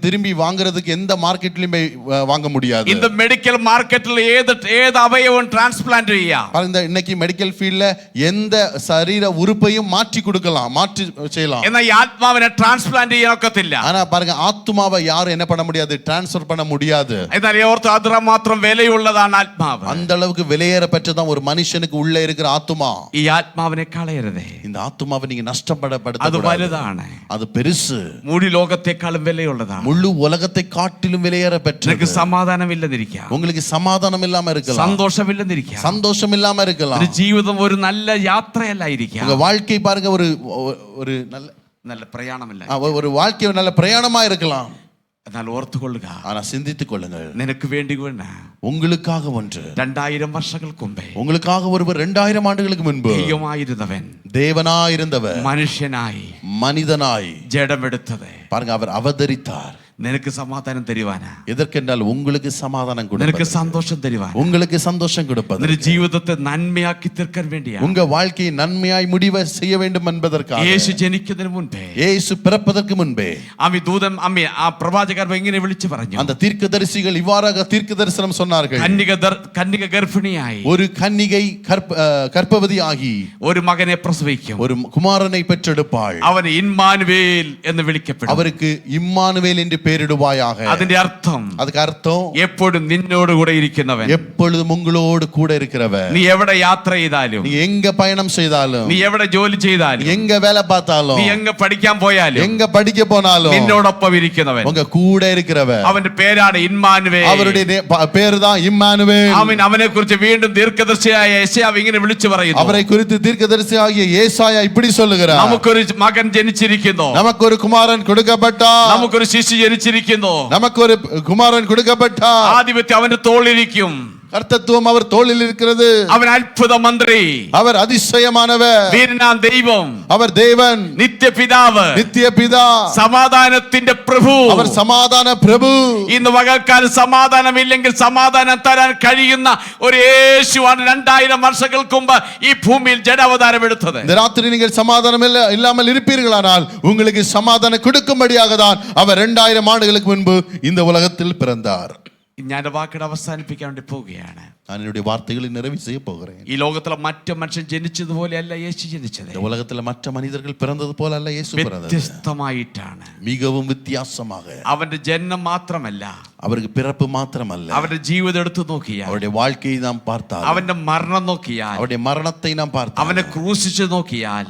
திரும்பி வாங்குறதுக்கு எந்த மார்க்கெட்லயும் போய் வாங்க முடியாது. இந்த மெடிக்கல் மார்க்கெட்டில் ஏது அவயவம் டிரான்ஸ்பிளான்ட் ചെയ്യാം. பாருங்க இன்னைக்கு மெடிக்கல் ஃபீல்ட்ல எந்த சரீர உறுப்பையும் மாற்றி கொடுக்கலாம், மாற்றி செய்யலாம். എന്നാൽ ഈ ആത്മാവിനെ ട്രാൻസ്പ്ലാന്റ് ചെയ്യാൻ ഒക്കത്തില്ല. ஆனா பாருங்க ஆத்மாவை யாரும் என்ன பண்ண முடியாது, டிரான்ஸ்ஃபர் பண்ண முடியாது. എന്നാൽ ഓർത്ത് അത്ര മാത്രം വിലയുള്ളതാണ് ആത്മാവ്. அந்த அளவுக்கு விலையேற பெற்றதான் ஒரு மனுஷனுக்கு உள்ள இருக்கிற ஆத்துமா. ഈ ആത്മാവിനെ കളയരുതേ. இந்த ஆத்துமாவை நீங்க நஷ்டப்படுத்த അത് വലുതാണ്, அது பெருசு, മുഴു ലോകത്തെക്കാളും വിലയുള്ളതാണ്. முழு உலகத்தை காட்டிலும் விலையேற பெற்றது. നിനക്ക് സമാധാനമില്ലെന്നിരിക്കാം, உங்களுக்கு சமாதானம் இல்லாம இருக்கலாம், സന്തോഷമില്ലെന്നിരിക്കാം, சந்தோஷம் இல்லாம இருக்கலாம், ഒരു ജീവിതം ഒരു നല്ല യാത്രയല്ലായിരിക്കാം, உங்க வாழ்க்கை பாருங்க ஒரு நல்ல നല്ല പ്രയാണമല്ല, ஒரு வாழ்க்கை நல்ல பிரயாணமா இருக்கலாம். എന്നാൽ ഓർത്തുകൊള്ളുക, ஆனா சிந்தித்துக் கொள்ளுங்கள், നിനക്ക് വേണ്ടി വീണ உங்களுக்காக ஒன்று, 2000 വർഷങ്ങൾക്ക് മുമ്പേ உங்களுக்காக ஒருவர் 2000 ஆண்டுகளுக்கு முன்பு ദൈവമായിരുന്നവൻ தேவனாயிருந்தவர் മനുഷ്യനായി மனிதனாய் ജഡമെടുത്തത്. பாருங்க, அவர் அவதரித்தார். നിനക്ക് സമാധാനം തരുവാനാ, எதற்கென்றால் உங்களுக்கு சமாதானம் നിനക്ക് கொடுப்பது, സന്തോഷം തരുവാൻ, உங்களுக்கு சந்தோஷம் கொடுப்பது, നിന്റെ ജീവിതത്തെ നന്മയാക്കി തീർക്കാൻ വേണ്ടിയാണ്. உங்க வாழ்க்கையை நன்மையாய் முடிவ செய்ய வேண்டும் என்பதற்காக. യേശു ജനിക്കുന്നതിന് മുൻപേ, இயேசு பிறப்பதற்கு முன்பே അമ്മി ദൂതൻ അമ്മി ആ പ്രവാചകർ ഇങ്ങനെ വിളിച്ചു പറഞ്ഞു, அந்த தீர்க்கதரிசிகள் இவ்வாறாக தீர்க்க தரிசனம் சொன்னார்கள். കന്യക ഗർഭിണിയായി ஒரு கன்னிகை கர்ப்பவதி ஆகி ഒരു മകനെ പ്രസവിക്കും, ஒரு குமாரனை பெற்றெடுப்பாள். അവന് ഇമ്മാനുവേൽ എന്ന് വിളിക്കപ്പെടും. அவருக்கு இம்மானுவேல் என்று பெயரிடுவாயாக. അതിന്റെ അർത്ഥം, அதுக்கு அர்த்தம் എപ്പോഴും നിന്നോട് കൂടെ ഇരിക്കുന്നവൻ, எப்பொழுதும் உங்களோடு கூட இருக்கிறவர். നീ എവിടെ യാത്ര ചെയ്താലും, நீ எங்க பயணம் செய்தாலும், നീ എവിടെ ജോലി ചെയ്താലും, எங்க வேலை பார்த்தாலும், നീ എങ്ങ പഠിക്കാൻ പോയാലും, எங்க படிக்க போனாலும் നിന്നോടൊപ്പം ഇരിക്കുന്നവൻ, உங்க கூட இருக்கிறவர். അവന്റെ പേരാണ് ഇമ്മാനുവേൽ. அவருடைய பேரு தான் இம்மானுவேல். അവനെ കുറിച്ച് വീണ്ടും ദീർഘദർശിയായ യെശയ്യാവ് ഇങ്ങനെ വിളിച്ചു പറയുന്നു, அவரை குறித்து தீர்க்கதரிசியாகிய ஏசாயா இப்படி சொல்லுகிறார், നമുക്കൊരു മകൻ ജനിച്ചിരിക്കുന്നു, நமக்கு ஒரு குமாரன் கொடுக்கப்பட்டார், നമുക്കൊരു ശിശു ജനിച്ചിരിക്കുന്നു, நமக்கு ஒரு குமாரன் கொடுக்கப்பட்டார், ആധിപത്യം അവന്റെ തോളിരിക്കും, கர்த்தத்துவம் அவர் தோளில் இருக்கிறது, അവൻ അത്ഭുത മന്ത്രി, அவர் அதிசயமானவர், വീരനാം ദൈവം, அவர் தேவன், നിത്യപിതാവ്, நித்திய பிதா, സമാധാനത്തിന്റെ പ്രഭു, அவர் சமாதான பிரபு. ഇന്ന് പകൽക്കാലം സമാധാനമില്ലെങ്കിൽ സമാധാനം തരാൻ കഴിയുന്ന ഒരു യേശുവാണ് 2000 വർഷങ്ങൾക്ക് മുമ്പ് ഈ ഭൂമിയിൽ ജഡാവതാരം എടുത്തത്. இந்த ராத்திரி நீங்கள் சமாதானம் இல்லாமல் இருப்பீர்களானால் உங்களுக்கு சமாதானம் கொடுக்கும்படியாக தான் அவர் 2000 ஆண்டுகளுக்கு முன்பு இந்த உலகத்தில் பிறந்தார். ഞാൻ വാക്കുകൾ അവസാനിപ്പിക്കാൻ വേണ്ടി പോവുകയാണ്. நான் என்னுடைய வார்த்தைகளை நிறைவு செய்ய போகிறேன். ഈ ലോകത്തിലെ മറ്റു മനുഷ്യൻ ജനിച്ചതുപോലെയല്ല യേശു ജനിച്ചത്. இந்த உலகத்துல மற்ற மனிதர்கள் பிறந்தது போல அல்ல இயேசு பிறந்தது. വ്യത്യസ്തമായിട്ടാണ്, மிகவும் வித்தியாசமாக. അവന്റെ ജന്മം മാത്രമല്ല, அவருக்கு பிறப்பு மாத்திரமல்ல, അവന്റെ ജീവിതം എടുത്തു നോക്കിയാൽ, அவருடைய வாழ்க்கையை நாம் பார்த்தால், അവന്റെ മരണം നോക്കിയാൽ, அவருடைய மரணத்தை நாம் பார்த்தால், അവനെ ക്രൂശിച്ചു നോക്കിയാൽ,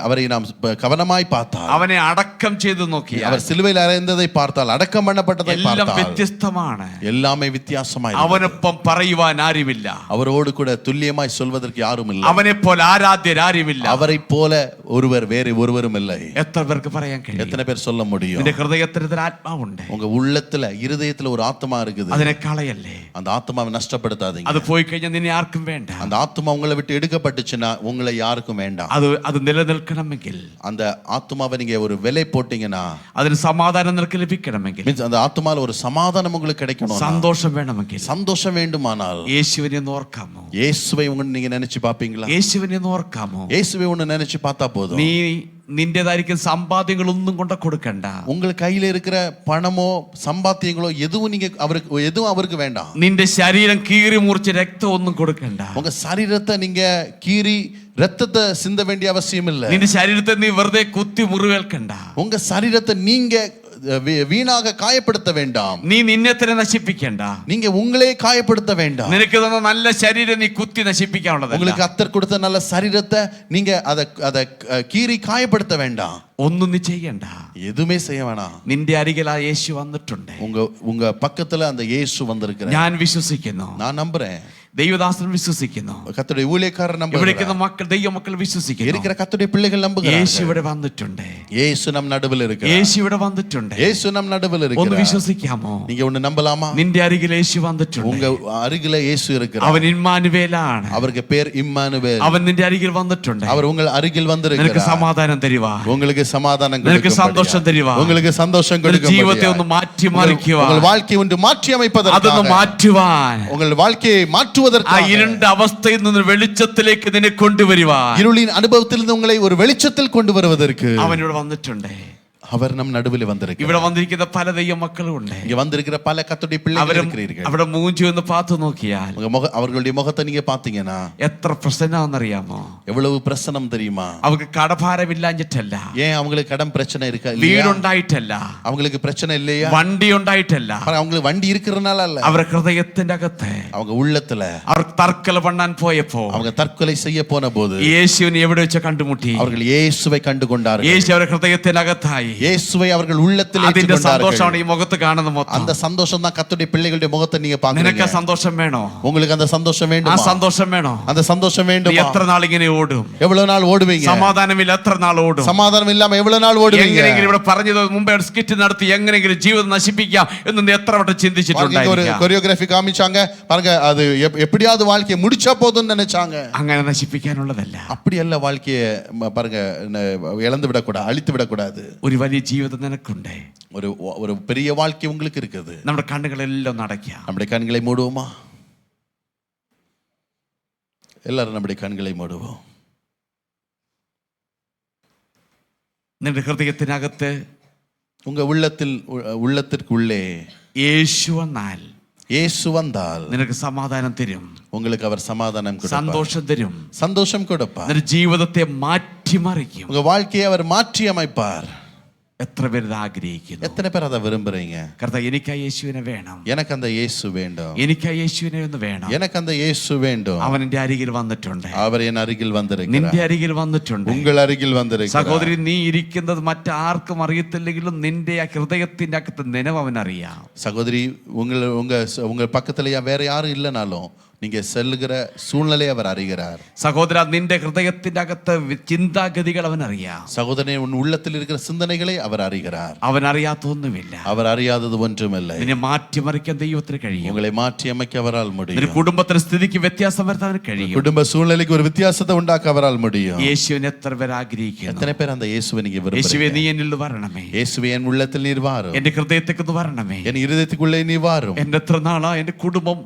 அவரை நாம் கவனமாய் பார்த்தால், അവനെ അടക്കം ചെയ്തു നോക്കിയാൽ, அவர் சிலுவையில் அறைந்ததை பார்த்தால், அடக்கம் பண்ணப்பட்டதை എല്ലാം பார்த்தால், വ്യത്യസ്തമാണ്. எல்லாமே வித்தியாசமாய். അവനൊപ്പം പറയുവാൻ ആരുമില്ല, அவரோடு கூட துல்லியமாய் சொல்வதற்கு யாரும் இல்லை, അവനെ പോലെ ആരാധ്യരാരുമില്ല, அவரை போல ஒருவர் வேறு ஒருவரும் இல்லை. എത്ര പേർക്ക് പറയാൻ കഴിയും? எத்தனை பேர் சொல்ல முடியும்? നിന്റെ ഹൃദയത്തിൽ ഒരു ആത്മാവുണ്ട്, உங்க உள்ளத்துல இருதயத்துல ஒரு ஆத்மா இருக்குது, അതിനെ കളയല്ലേ, அந்த ஆத்மாவை நஷ்டப்படுத்தாதீங்க. അത് പോയി കഴിഞ്ഞാൽ നിന്നെ ആർക്കും വേണ്ട. அந்த ஆத்மா உங்களை விட்டு எடுக்கப்பட்டுச்சுன்னா உங்களை யாருக்கும் வேண்டாம். അത് നിലനിൽക്കണമെങ്കിൽ, அந்த ஆத்மாவை நீங்க ஒரு விலை போட்டீங்கன்னா, അതിന് സമാധാനം നിനക്ക് ലഭിക്കണമെങ്കിൽ, அந்த ஆத்மால ஒரு சமாதானம் உங்களுக்கு கிடைக்கணும், സന്തോഷം വേണമെങ്കിൽ, சந்தோஷம் வேண்டுமானால் യേശുവിനെ ഒന്ന് ഓർക്കാമോ? இயேசுவை நீங்க நினைச்சு பாப்பீங்களா? യേശുവിനെ ഒന്ന് ഓർക്കാമോ? இயேசுவை நினைச்சு பார்த்தா போதும். നീ നിന്റേതായിരിക്കും സമ്പാദ്യങ്ങളൊന്നും കൊണ്ട് കൊടുക്കണ്ട, உங்கள் கையில இருக்கிற பணமோ சம்பாத்தியங்களோ எதுவும் நீங்க அவருக்கு வேண்டாம். നിന്റെ ശരീരം കീറി മുറിച്ച് രക്തം ഒന്നും കൊടുക്കണ്ട, உங்க சரீரத்தை நீங்க கீறி ரத்தத்தை சிந்த வேண்டிய அவசியம் இல்ல. നിന്റെ ശരീരത്തെ നീ വെറുതെ കുത്തി മുറിവേൽക്കണ്ട, உங்க சரீரத்தை நீங்க வீணாக காயப்படுத்த வேண்டாம். നീ നിന്നെ തന്നെ നശിപ്പിക്കണ്ട, நீங்க உங்களே காயப்படுத்த வேண்டாம். നിനക്ക് തന്ന നല്ല ശരീരം നീ കുത്തി നശിപ്പിക്കാനുള്ളത്. உங்களுக்கு கர்த்தர் கொடுத்த நல்ல சரீரத்தை நீங்க அதை கீறி காயப்படுத்த வேண்டாம். ഒന്നും നീ ചെയ്യണ്ട, எதுவுமே செய்ய வேணாம். നിന്റെ അരികിൽ ആ യേശു വന്നിട്ടുണ്ട്. உங்க பக்கத்துல அந்த இயேசு வந்திருக்கிறார். ഞാൻ വിശ്വസിക്കുന്നു, நான் நம்புறேன். ദൈവദാസൻ വിശ്വസിക്കുന്നു, கர்த்தருடைய ஊழியக்காரர் ഇവിടേക്കുന്ന நம்புகிறார். മക്കൾ ദൈവമക്കൾ വിശ്വസിക്കുന്നു, இருக்கிற கர்த்தருடைய பிள்ளைகள் நம்புகிறார்கள். യേശു ഇവിടെ വന്നിട്ടുണ്ട്, இயேசு நம் நடுவில் இருக்கிறார். യേശു ഇവിടെ വന്നിട്ടുണ്ട്. இயேசு நம் நடுவில் ഒന്ന് இருக்கிறார். വിശ്വസിക്കാമോ? நீங்க ஒன்னு நம்பலாமா? നിന്റെ അരികിൽ യേശു വന്നിട്ടുണ്ട്. உங்க அருகில இயேசு இருக்கிறார். അവൻ ഇമ്മാനുവേലാണ്, அவருக்கு பேர் இம்மானுவேல். അവൻ നിന്റെ അരികിൽ വന്നിട്ടുണ്ട്. அவர் உங்கள் அருகில் നിനക്ക് வந்திருக்கிறார். സമാധാനം തരുവാ, உங்களுக்கு சமாதானம் നിനക്ക് கொடுக்கும். സന്തോഷം തരുവാ, உங்களுக்கு சந்தோஷம் നിന്റെ ജീവിതത്തെ கொடுக்கும். ഒന്ന് മാറ്റിമറിക്കുവാൻ, உங்கள் வாழ்க்கையை ஒன்று மாற்றி അതൊന്ന് அமைப்பதற்காக, മാറ്റുവാൻ, உங்கள் வாழ்க்கையை ആ மாற்றுவதற்காக, ഇരുണ്ട അവസ്ഥയിൽ നിന്ന് വെളിച്ചത്തിലേക്ക് നിന്നെ കൊണ്ടുവരുവാൻ இருளின் அனுபவத்திலிருந்து உங்களை ஒரு வெளிச்சத்தில் கொண்டு வருவதற்கு അവനിവിടെ വന്നിട്ടുണ്ട്. அவர் நம் நடுவில் வந்திருக்கிறார். ഇവിടെ വന്നിരിക്കുന്ന പല ദൈവ മക്കളും ഉണ്ട്. இங்க வந்திருக்கிற பல கர்த்தருடைய பிள்ளைகள் இருக்கிறீர்கள். അവിടെ മൂഞ്ചി ഒന്ന് പാത്തു നോക്കിയാൽ அவர்களுடைய முகத்தை நீங்க பாத்தீங்கன்னா എത്ര പ്രശ്നമാണെന്നറിയാമോ? எவ்வளவு பிரச்சனை தெரியுமா? അവർക്ക് കടഭാരമില്ലാഞ്ഞിട്ടല്ല, ஏன் அவங்களுக்கு கடன் பிரச்சனை இருக்கா? വീടുണ്ടായിട്ടല്ല, அவங்களுக்கு பிரச்சனை இல்லையா? വണ്ടി ഉണ്ടായിട്ടല്ല, அவங்களுக்கு வண்டி இருக்கிறதுனால அல்ல. അവരുടെ ഹൃദയത്തിന്റെ അകത്ത്, அவங்க உள்ளத்துல അവർ തർക്കല പണ്ണാൻ പോയപ്പോ, அவங்க தற்கொலை செய்ய போன போது യേശുവിനെ എവിടെ വെച്ച് കണ്ടുമുട്ടി? அவர்கள் இயேசுவை கண்டு கொண்டார்கள். യേശു അവരുടെ ഹൃദയത്തിനകത്തായി. இயேசுவை அவர்கள் உள்ளத்தில் അതിന്റെ സന്തോഷമാണ് ஏற்றுக்கொண்டார்கள். ഈ മുഖത്ത് കാണുന്ന മൊത്തം. அந்த சந்தோஷம் தான் கர்த்தருடைய பிள்ளைகளுடைய முகத்தை நீங்க നിനക്ക് பாக்குறீங்க. ആ സന്തോഷം വേണോ? உங்களுக்கு அந்த சந்தோஷம் ആ வேண்டுமா? സന്തോഷം വേണോ? அந்த சந்தோஷம் നീ வேண்டுமா? എത്ര നാൾ ഇങ്ങനെ ഓടും? எவ்வளவு நாள் ஓடுவீங்க? സമാധാനമില്ല എത്ര നാൾ ഓടും? சமாதானம் இல்லாம எவ்வளவு நாள் ஓடுவீங்க? എങ്ങനെയെങ്കിലും ഇവിടെ പറഞ്ഞത് മുമ്പേ ഒരു സ്കിറ്റ് നടത്തി എങ്ങനെയെങ്കിലും ജീവിതം നശിപ്പിക്കാം എന്ന് നീ എത്ര വട്ടം ஒரு ചിന്തിച്ചിട്ടുണ്ടായിരിക്കാം. கொரியோகிராஃபி காமிச்சாங்க பாருங்க, அது எப்படியாவது வாழ்க்கையை முடிச்சா போதும்னு நினைச்சாங்க. അങ്ങനെ നശിപ്പിക്കാനുള്ളതല്ല. அப்படி அல்ல, வாழ்க்கையை பாருங்க இழந்து விடக்கூடாது, அழித்து விடக்கூடாது. ഒരു വലിയ ജീവിതം നിനക്കുണ്ട്. ஒரு பெரிய வாழ்க்கை உங்களுக்கு இருக்குது. നമ്മുടെ കണ്ണുകളെല്ലാം നടക്കാം. நம்முடைய கண்களை மூடுவோமா? எல்லாரும் நம்முடைய கண்களை மூடுவோம். നിന്റെ ഹൃദയത്തിനകത്ത് உங்க உள்ளத்திற்குள்ளே യേശു വന്നാൽ, இயேசு வந்தால் നിനക്ക് സമാധാനം തരും. உங்களுக்கு அவர் சமாதானம் கொடுப்பார், സന്തോഷം തരും, சந்தோஷம் கொடுப்பார். നിന്റെ ജീവിതത്തെ മാറ്റിമറിക്കും. உங்க வாழ்க்கையை அவர் மாற்றி அமைப்பார். എത്ര പേര് ഇത് ആഗ്രഹിക്കുന്നു? எத்தனை பேர் அதை விரும்புறீங்க? കർത്താവ്, എനിക്ക് ആ യേശുവിനെ വേണം, எனக்கு அந்த இயேசு வேண்டும், എനിക്ക് ആ യേശുവിനെ ഒന്ന് വേണം. எனக்கு அந்த இயேசு வேண்டும். അവൻ എന്റെ അരികിൽ വന്നിട്ടുണ്ട്, அவர் என் அருகில் வந்திருக்கிறார், നിന്റെ അരികിൽ വന്നിട്ടുണ്ട്. உங்கள் அருகில் வந்திருக்கிறார். സഹോദരി, നീ ഇരിക്കുന്നത് മറ്റാർക്കും അറിയത്തില്ലെങ്കിലും നിന്റെ ആ ഹൃദയത്തിന്റെ അകത്ത് നിലവ് അവൻ അറിയാം. சகோதரி, உங்க பக்கத்துல வேற யாரும் இல்லைனாலும் நீங்க செல்லுகிற சூழ்நிலை அவர் அறிகிறார். സഹോദര, നിന്റെ ഹൃദയത്തിന്റെ അകത്ത് ചിന്താഗതികൾ അവൻ അറിയാം. சகோதரனே, உன் உள்ளத்தில் இருக்கிற சிந்தனைகளை அவர் அறிகிறார். അവൻ അറിയാത്ത ഒന്നുമില്ല. அவர் அறியாதது ஒன்றுமில்லை. നിന്നെ മാറ്റിമറിക്കാൻ ദൈവത്തിന് കഴിയും. உங்களை மாற்றி அமைக்க அவரால் முடியும். നിന്റെ കുടുംബത്തിന്റെ സ്ഥിതിക്ക് വ്യത്യാസം വരുത്താൻ കഴിയും. குடும்ப சூழ்நிலைக்கு ஒரு வித்தியாசத்தை உண்டாக்க அவரால் முடியும். യേശുവിനെ എത്ര പേർ ആഗ്രഹിക്കുന്നു? எத்தனை பேர் அந்த இயேசுவை நீங்க യേശുവേ, விரும்புறீங்க? നീ എന്നിൽ വരണമേ. இயேசுவே, என் உள்ளத்தில் நீர் வாரும், എന്റെ ഹൃദയത്തേക്ക് വരണമേ. என் இருதயத்துக்குள்ளே நீ வாரும். എന്റെ എത്ര നാളാ എന്റെ കുടുംബം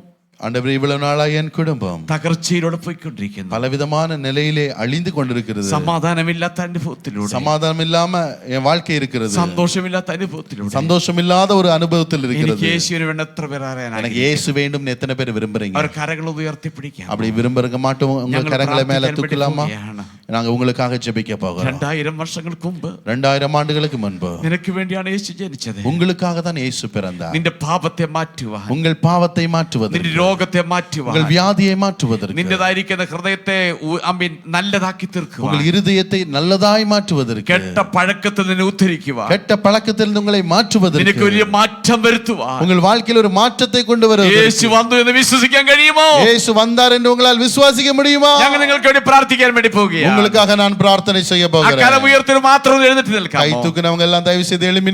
ஆண்டவரே, இவ்வளவு நாளா என் குடும்பம் തകർച്ചയിലൂടെ പോയിക്കൊണ്ടിരിക്കുന്നു. பலவிதமான நிலையிலே அழிந்து கொண்டிருக்கிறது. സമാധാനമില്ലാത്ത അനുഭവത്തിലൂടെ, சமாதானம் இல்லாம என் வாழ்க்கை இருக்கிறது. സന്തോഷമില്ലാത്ത അനുഭവത്തിലൂടെ, சந்தோஷம் இல்லாத ஒரு அனுபவத்தில் இருக்கிறது. എനിക്ക് യേശുവിനെ വേണ്ട എത്ര പേർ അറിയാൻ எனக்கு இயேசு வேண்டும் எத்தனை பேர் விரும்புறீங்க? അവർ കരങ്ങൾ ഉയർത്തിപ്പിടിക്കാം. அப்படி விரும்புறங்க மாட்டோம், உங்க கரங்களை மேல தூக்கலாமா? நாங்க உங்களுக்காக ஜெபிக்க போகிறோம். 2000 വർഷങ്ങൾക്ക് മുമ്പ്, 2000 ஆண்டுகளுக்கு முன்பு നിനക്ക് വേണ്ടിയാണ് യേശു ജനിച്ചത്. உங்களுக்காக தான் இயேசு பிறந்தார். നിന്റെ പാപത്തെ മാറ്റുവാൻ, உங்கள் பாவத்தை மாற்றுவதற்கு, നിന്റെ രോഗത്തെ മാറ്റുവാൻ, உங்கள் வியாதியை மாற்றுவதற்கு, നിന്റേതായിരിക്കുന്ന ഹൃദയത്തെ നല്ലതാക്കി തീർക്കുവാൻ, உங்கள் இருதயத்தை நல்லதாய் மாற்றுவதற்கு, കെട്ട പഴക്കത്തിൽ നിന്നെ ഉദ്ധരിക്കുവാൻ, கெட்ட பழக்கத்தில் உங்களை மாற்றுவதற்கு, നിനക്ക് ഒരു മാറ്റം വരുത്തുവാൻ உங்கள் வாழ்க்கையில் ஒரு மாற்றத்தை கொண்டு வருவதற்கு യേശു വന്നു എന്ന് വിശ്വസിക്കാൻ കഴിയുമോ? இயேசு வந்தார் என்று உங்களால் விசுவாசிக்க முடியுமா? ഞങ്ങൾ നിങ്ങൾക്ക് വേണ്ടി പ്രാർത്ഥിക്കാൻ വേണ്ടി പോകുകയാണ്. உங்களுக்காக நான் பிரார்த்தனை செய்ய ആ போகிறேன். കരം ഉയർത്തി മാത്രം എഴുന്നേറ്റ് கை നിൽക്കാം. தூக்குனவங்க எல்லாம் தயவு செய்து எழுப்பி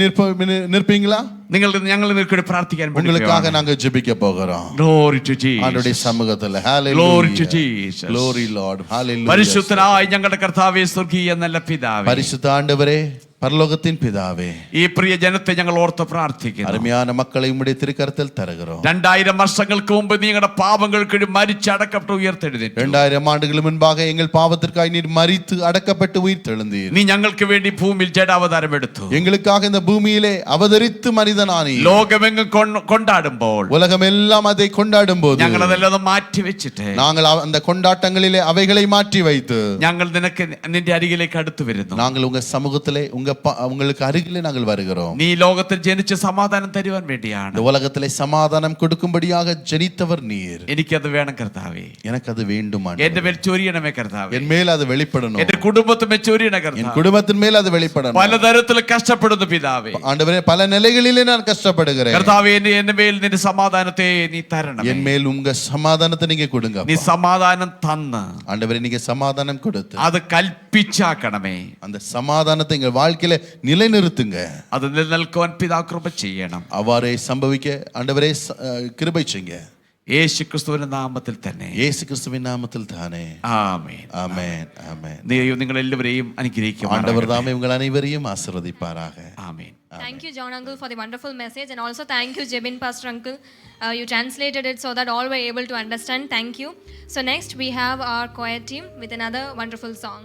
நிற்பீங்களா? ഞങ്ങൾ നിങ്ങൾക്ക് വേണ്ടി പ്രാർത്ഥിക്കാൻ വേണ്ടി உங்களுக்காக நாங்க ஜெபிக்க போகிறோம். Glory to Jesus. ஆண்டவருடைய சமூகத்தில் Glory to hallelujah. Jesus. Glory Lord. Hallelujah. പരിശുദ്ധനായ ഞങ്ങളുടെ കർത്താവേ, സ്വർഗീയ നല്ല പിതാവേ, பரிசுத்த ஆண்டவரே, பரலோகத்தின் பிதாவே, ഈ പ്രിയ ജനത്തെ ഞങ്ങൾ ഓർത്ത് പ്രാർത്ഥിക്കുന്നു. அருமையான மக்களை உம்முடைய திருக்கரத்தில் தருகிறோம். 2000 വർഷങ്ങൾക്ക് മുമ്പ് നിങ്ങളുടെ പാപങ്ങൾക്ക് വേണ്ടി മരിച്ചടക്കപ്പെട്ട് ഉയർത്തെഴുന്നേറ്റു. 2000 ആண்டுகள் முன்பாக எங்கள் பாவத்திற்காய் நீர் மரித்து அடக்கப்பட்டு உயிர் தெழுந்தீர். നീ ഞങ്ങൾക്ക് വേണ്ടി ഭൂമിയിൽ ജഡാവതാരം എടുത്തു. எங்களுக்காக இந்த பூமியிலே அவதரித்து மனிதனானீர். ലോകമെങ്ങും കൊണ്ടാടുമ്പോൾ, உலகம் எல்லாம் அதை கொண்டாடும் போது ഞങ്ങൾ അതെല്ലാം മാറ്റി വെച്ചിട്ട് நாங்கள் அந்த கொண்டாட்டங்களிலே அவைகளை மாற்றி வைத்து ഞങ്ങൾ നിന്റെ അരികിലേക്ക് അടുത്തു വരുന്നു. நாங்கள் உங்க சமூகத்திலே உங்களுக்கு அருகிலே நாங்கள் வருகிறோம். നീ ലോകത്തിൽ ജനിച്ച് സമാധാനം തരുവാൻ വേണ്ടിയാണ്. இந்த உலகத்திலே சமாதானம் கொடுக்கும்படியாக ஜனித்தவர் நீர். എനിക്കത് വേണം കർത്താവേ. எனக்கு அது வேண்டும் ஆண்டவரே. എന്റെ മേൽ ചൊരിയണമേ കർത്താവേ. என் மேல் அது வெளிப்படணும். എന്റെ കുടുംബത്തിന്മേൽ ചൊരിയണ என் കർത്താവേ. குடும்பத்தின் மேல் அது வெளிப்படணும். പലതരത്തിൽ കഷ്ടപ്പെടുന്നു പിതാവേ. ஆண்டவரே, பல நிலைகளிலே நான் கஷ்டப்படுகிறேன். കർത്താവേ, എന്റെ മേൽ നിന്റെ സമാധാനത്തെ നീ തരണം. என் மேல் உங்க சமாதானத்தை நீங்க கொடுங்க. നീ സമാധാനം തന്ന്, ஆண்டவரே, நீங்க சமாதானம் கொடுத்து അത് കൽപ്പിച്ചാക്കണമേ. அந்த சமாதானத்தை எங்க வாழ்க்கையில நிலைநிறுத்துங்க. അത് നിലനിൽക്കുവാൻ പിതാവ് കൃപ ചെയ്യണം. அவ்வாறே சம்பவிக்க ஆண்டவரே கிருபை செய்யுங்க. യേശു ക്രിസ്തുവിന്റെ നാമത്തിൽ തന്നെ. இயேசு கிறிஸ்துவின் நாமத்தில் தானே. ആമേൻ. ஆமென். ஆமென். ദൈവം നിങ്ങൾ എല്ലാവരെയും അനുഗ്രഹിക്കും. ஆண்டவர் தாமே உங்கள் அனைவரையும் ஆசீர்வதிப்பாராக. ആമേൻ. Thank you, John Uncle, for the wonderful message, and also thank you, Jebin Pastor Uncle. You translated it so that all were able to understand. Thank you. So next we have our choir team with another wonderful song.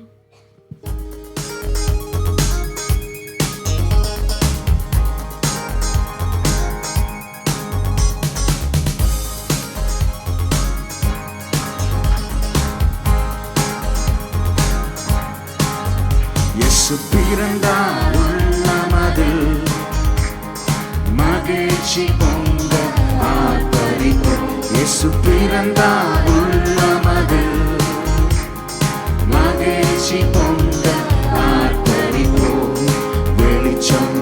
இயேசு பிறந்தார் உள்ளமதில் மகிழ்ச்சி பொங்க ஆர்ப்பரிப்போம். இயேசு பிறந்தார் உள்ளமதில் மகிழ்ச்சி பொங்க ஆர்ப்பரிப்போம். வெளிச்சம்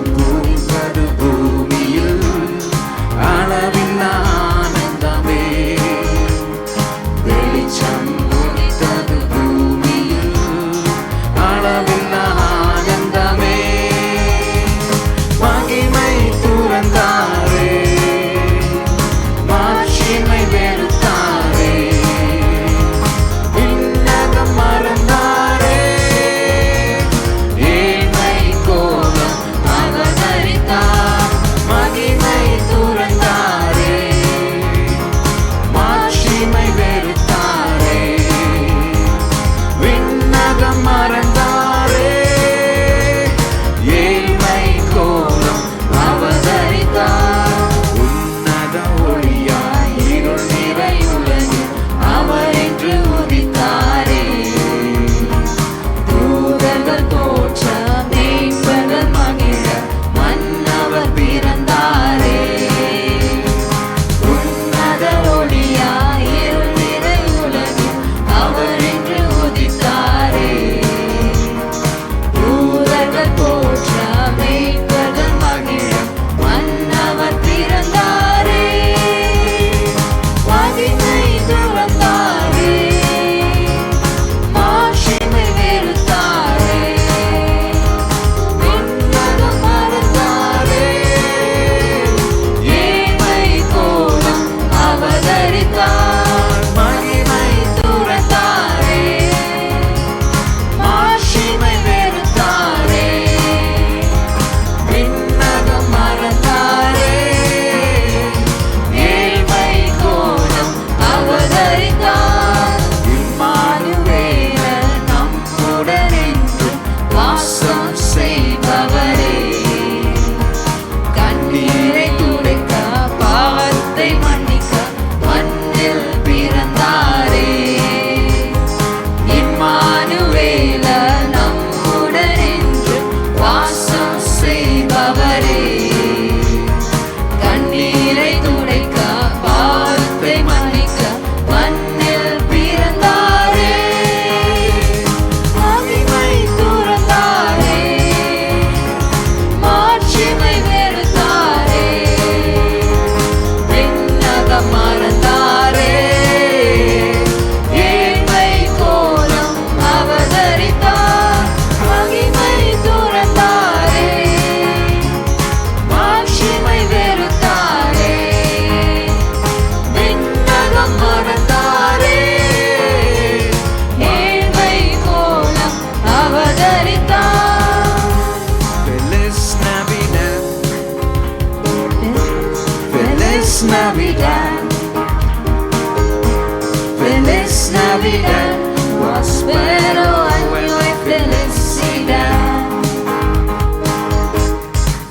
Feliz Navidad, prospero año y felicidad.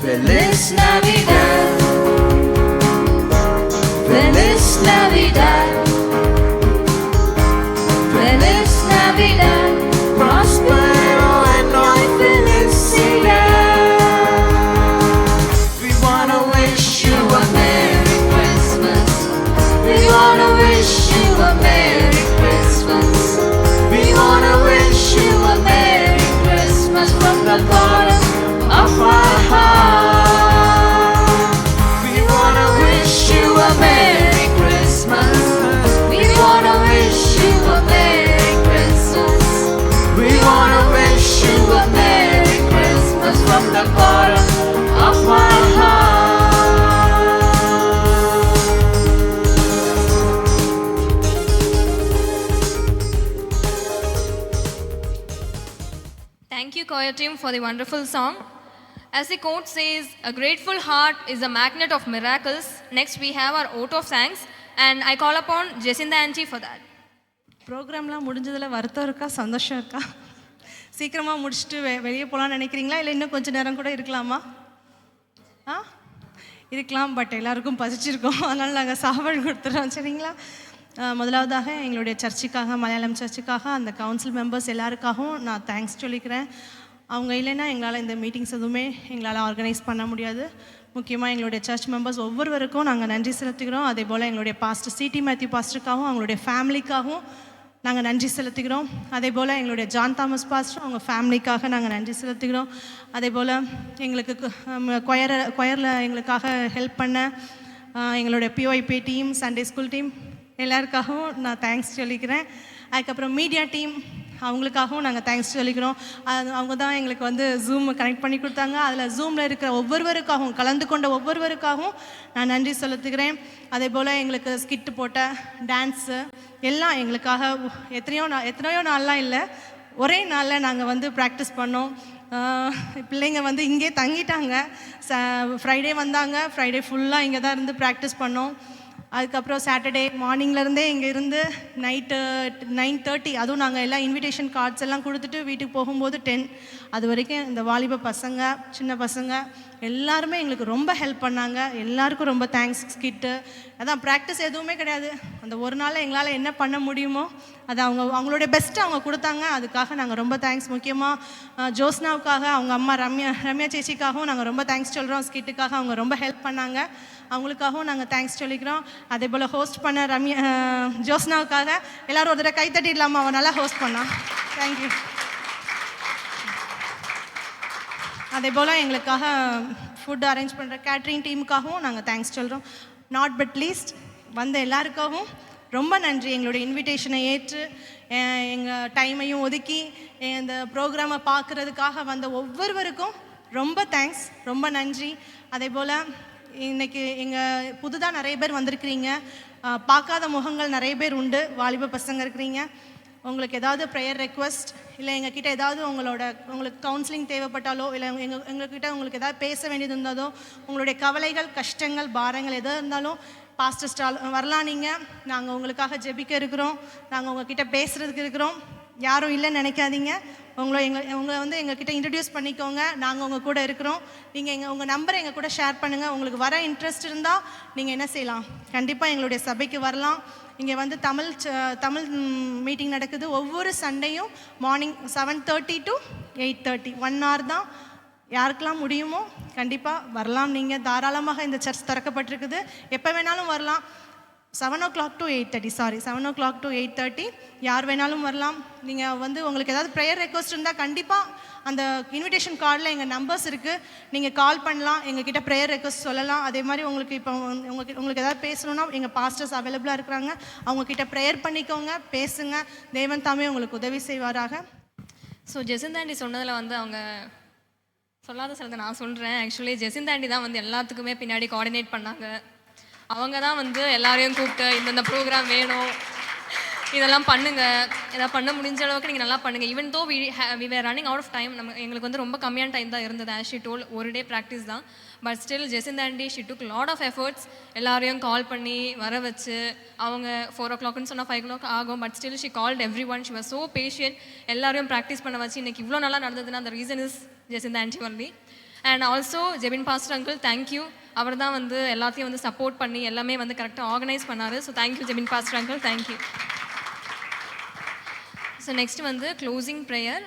Feliz Navidad, Feliz Navidad, Feliz Navidad, prospero año y felicidad. We wanna wish you a Merry Christmas. We wanna wish you a Merry Christmas. We wanna wish you a Merry Christmas from the bottom of our heart. We wanna wish you a Merry Christmas. We wanna wish you a Merry Christmas. We wanna wish you a Merry Christmas from the bottom of our heart. Thank you, choir team, for the wonderful song. As the quote says, a grateful heart is a magnet of miracles. Next, we have our vote of thanks, and I call upon Jacinda auntie for that. ப்ரோக்ராம்லாம் முடிஞ்சதில் வருத்தம் இருக்கா, சந்தோஷம் இருக்கா? சீக்கிரமாக முடிச்சுட்டு வெளியே போகலான்னு நினைக்கிறீங்களா, இல்லை இன்னும் கொஞ்சம் நேரம் கூட இருக்கலாமா? இருக்கலாம், பட் எல்லாருக்கும் பசிச்சிருக்கோம், அதனால் நாங்கள் சாப்பாடு கொடுத்துட்றோம், சரிங்களா? முதலாவதாக எங்களுடைய சர்ச்சுக்காக, மலையாளம் சர்ச்சுக்காக, அந்த கவுன்சில் மெம்பர்ஸ் எல்லாருக்காகவும் நான் தேங்க்ஸ் சொல்லிக்கிறேன். அவங்க இல்லைன்னா எங்களால் இந்த மீட்டிங்ஸ் எதுவுமே எங்களால் ஆர்கனைஸ் பண்ண முடியாது. முக்கியமாக எங்களுடைய சர்ச் மெம்பர்ஸ் ஒவ்வொருவருக்கும் நாங்கள் நன்றி செலுத்துகிறோம். அதே போல் எங்களுடைய பாஸ்டர் சிடி மேத்யூ பாஸ்டருக்காகவும் அவங்களுடைய ஃபேமிலிக்காகவும் நாங்கள் நன்றி செலுத்துகிறோம். அதே போல் எங்களுடைய ஜான் தாமஸ் பாஸ்டர் அவங்க ஃபேமிலிக்காக நாங்கள் நன்றி செலுத்துகிறோம். அதே போல் எங்களுக்கு கொயரில் எங்களுக்காக ஹெல்ப் பண்ண எங்களுடைய பிஒய்பி டீம், சண்டே ஸ்கூல் டீம் எல்லாருக்காகவும் நான் தேங்க்ஸ் சொல்லிக்கிறேன். அதுக்கப்புறம் மீடியா டீம் அவங்களுக்காகவும் நாங்கள் தேங்க்ஸ் சொல்லிக்கிறோம். அவங்க தான் எங்களுக்கு வந்து ஜூம் கனெக்ட் பண்ணி கொடுத்தாங்க. அதில் ஜூமில் இருக்கிற ஒவ்வொருவருக்காகவும், கலந்து கொண்ட ஒவ்வொருவருக்காகவும் நான் நன்றி செலுத்துகிறேன். அதே போல் எங்களுக்கு ஸ்கிட்டு போட்ட டான்ஸு எல்லாம் எங்களுக்காக எத்தனையோ நாள்லாம் இல்லை, ஒரே நாளில் நாங்கள் வந்து ப்ராக்டிஸ் பண்ணோம். பிள்ளைங்க வந்து இங்கே தங்கிட்டாங்க. ஃப்ரைடே வந்தாங்க, ஃப்ரைடே ஃபுல்லாக இங்கே தான் இருந்து ப்ராக்டிஸ் பண்ணோம். அதுக்கப்புறம் சாட்டர்டே மார்னிங்லேருந்தே இங்கே இருந்து நைட்டு 9:30, அதுவும் நாங்கள் எல்லாம் இன்விடேஷன் கார்ட்ஸ் எல்லாம் கொடுத்துட்டு வீட்டுக்கு போகும்போது 10, அது வரைக்கும் இந்த வாலிப பசங்க, சின்ன பசங்க எல்லாருமே எங்களுக்கு ரொம்ப ஹெல்ப் பண்ணாங்க. எல்லாருக்கும் ரொம்ப தேங்க்ஸ். ஸ்கிட்டு அதான் ப்ராக்டிஸ் எதுவுமே கிடையாது. அந்த ஒரு நாளில் எங்களால் என்ன பண்ண முடியுமோ அது அவங்களுடைய பெஸ்ட்டை அவங்க கொடுத்தாங்க. அதுக்காக நாங்கள் ரொம்ப தேங்க்ஸ். முக்கியமாக ஜோஸ்னாவுக்காக, அவங்க அம்மா ரம்யா சேச்சிக்காகவும் நாங்கள் ரொம்ப தேங்க்ஸ் சொல்கிறோம். ஸ்கிட்டுக்காக அவங்க ரொம்ப ஹெல்ப் பண்ணாங்க, அவங்களுக்காகவும் நாங்கள் தேங்க்ஸ் சொல்லிக்கிறோம். அதே போல் ஹோஸ்ட் பண்ண ஜோஸ்னாவுக்காக எல்லோரும் ஒரு தடவை கைத்தட்டிடலாமா? அவன் நல்லா ஹோஸ்ட் பண்ணான். தேங்க்யூ. அதே போல் எங்களுக்காக ஃபுட் அரேஞ்ச் பண்ணுற கேட்ரிங் டீமுக்காகவும் நாங்கள் தேங்க்ஸ் சொல்கிறோம். நாட் பட் லீஸ்ட் வந்த எல்லாருக்காகவும் ரொம்ப நன்றி. எங்களுடைய இன்விடேஷனை ஏற்று எங்கள் டைமையும் ஒதுக்கி இந்த ப்ரோக்ராமை பார்க்குறதுக்காக வந்த ஒவ்வொருவருக்கும் ரொம்ப தேங்க்ஸ், ரொம்ப நன்றி. அதே போல் இன்றைக்கி எங்கள் புதுதாக நிறைய பேர் வந்திருக்கிறீங்க, பார்க்காத முகங்கள் நிறைய பேர் உண்டு, வாலிப பசங்க இருக்கிறீங்க. உங்களுக்கு ஏதாவது ப்ரேயர் ரெக்வஸ்ட், இல்லை எங்ககிட்ட ஏதாவது உங்களுக்கு கவுன்சிலிங் தேவைப்பட்டாலோ, இல்லை எங்ககிட்ட உங்களுக்கு ஏதாவது பேச வேண்டியது இருந்தாலோ, உங்களுடைய கவலைகள், கஷ்டங்கள், பாரங்கள் எதாக இருந்தாலும் பாஸ்டர் ஸ்டால் வரலாம். நாங்கள் உங்களுக்காக ஜெபிக்க இருக்கிறோம், நாங்கள் உங்ககிட்ட பேசுகிறதுக்கு இருக்கிறோம். யாரும் இல்லைன்னு நினைக்காதீங்க. உங்களை வந்து எங்ககிட்ட இன்ட்ரடியூஸ் பண்ணிக்கோங்க, நாங்கள் உங்கள் கூட இருக்கிறோம். நீங்கள் உங்கள் நம்பரை எங்கள் கூட ஷேர் பண்ணுங்கள். உங்களுக்கு வர இன்ட்ரெஸ்ட் இருந்தால் நீங்கள் என்ன செய்யலாம், கண்டிப்பாக எங்களுடைய சபைக்கு வரலாம். இங்கே வந்து தமிழ் மீட்டிங் நடக்குது ஒவ்வொரு சண்டேயும் மார்னிங் 7:30 to 8:30, 1 hour தான். யாருக்கெல்லாம் முடியுமோ கண்டிப்பாக வரலாம். நீங்கள் தாராளமாக இந்த சர்ச் திறக்கப்பட்டிருக்குது, எப்போ வேணாலும் வரலாம். 7 o'clock to 8:30 யார் வேணாலும் வரலாம். நீங்கள் வந்து உங்களுக்கு ஏதாவது ப்ரேயர் ரெக்வஸ்ட் இருந்தால் கண்டிப்பாக அந்த இன்விடேஷன் கார்டில் எங்கள் நம்பர்ஸ் இருக்குது, நீங்கள் கால் பண்ணலாம், எங்ககிட்ட ப்ரேயர் ரெக்வஸ்ட் சொல்லலாம். அதே மாதிரி உங்களுக்கு இப்போ உங்களுக்கு ஏதாவது பேசணுன்னா எங்கள் பாஸ்டர்ஸ் அவைலபிளாக இருக்கிறாங்க, அவங்கக்கிட்ட ப்ரேயர் பண்ணிக்கோங்க, பேசுங்க. தேவன் தாமே உங்களுக்கு உதவி செய்வாராக. ஸோ ஜெசிந்தாண்டி சொன்னதில் வந்து அவங்க சொல்லாத சிலதை நான் சொல்கிறேன். ஆக்சுவலி ஜெசிந்தாண்டி தான் வந்து எல்லாத்துக்குமே பின்னாடி கோஆர்டினேட் பண்ணாங்க. அவங்க தான் வந்து எல்லாரையும் கூப்பிட்டு இந்தந்த ப்ரோக்ராம் வேணும், இதெல்லாம் பண்ணுங்கள், எதாவது பண்ண முடிஞ்ச அளவுக்கு நீங்கள் நல்லா பண்ணுங்கள். Even though we were running out of time, எங்களுக்கு வந்து ரொம்ப கம்மியான டைம் தான் இருந்தது. ஆஸ் ஷி டோல், ஒரு டே ப்ராக்டிஸ் தான். But still Jacintha aunty she took lot of efforts. எல்லாரையும் கால் பண்ணி வர வச்சு, அவங்க 4 o'clockனு சொன்னால் 5 o'clock ஆகும், but still she called everyone. She was so patient. எல்லாரையும் ப்ராக்டிஸ் பண்ண வச்சு இன்னைக்கு இவ்வளோ நல்லா நடந்ததுன்னா அந்த reason is Jacinta aunty only. And also Jebin pastor uncle, thank you. அவர் தான் வந்து எல்லாத்தையும் வந்து சப்போர்ட் பண்ணி எல்லாமே வந்து கரெக்டாக ஆர்கனைஸ் பண்ணார். So thank you Jebin pastor uncle, thank you. So next வந்து closing prayer.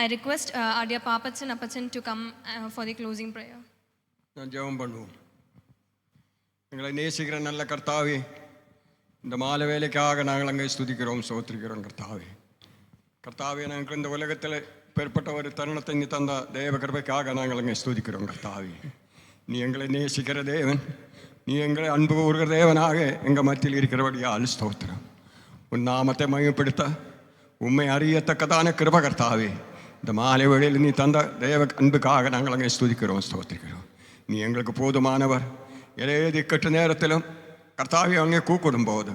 I request our dear Papachan Appachan to come for the closing prayer. நான் ஜெபம் பண்ணுவோம். எங்களை நேசிக்கிற நல்ல கர்த்தாவே, இந்த மாலை வேலைக்காக நாங்கள் அங்கே ஸ்துதிக்கிறோம், சோத்திரிக்கிறோம் கர்த்தாவே. கர்த்தாவே, நாங்கள் இந்த உலகத்தில் பெறப்பட்ட ஒரு தருணத்தை நீ தந்த தேவ கிருபைக்காக நாங்கள் அங்கே ஸ்துதிக்கிறோம் கர்த்தாவே. நீ எங்களை நேசிக்கிற தேவன், நீ எங்களை அன்பு கூறுகிற தேவனாக எங்கள் மத்தியில் இருக்கிறபடியால் ஸ்தோத்திரம். உன் நாமத்தை மகிமைப்படுத்த உண்மை அறியத்தக்கதான கிருபை கர்த்தாவே, இந்த மாலை வேளையில் நீ தந்த தேவ அன்புக்காக நாங்கள் அங்கே ஸ்துதிக்கிறோம், ஸ்தோத்திரிக்கிறோம். நீ எங்களுக்கு போதுமானவர். ஏது இக்கட்டு நேரத்திலும் கர்த்தாவே அங்கே கூப்பிடும் போது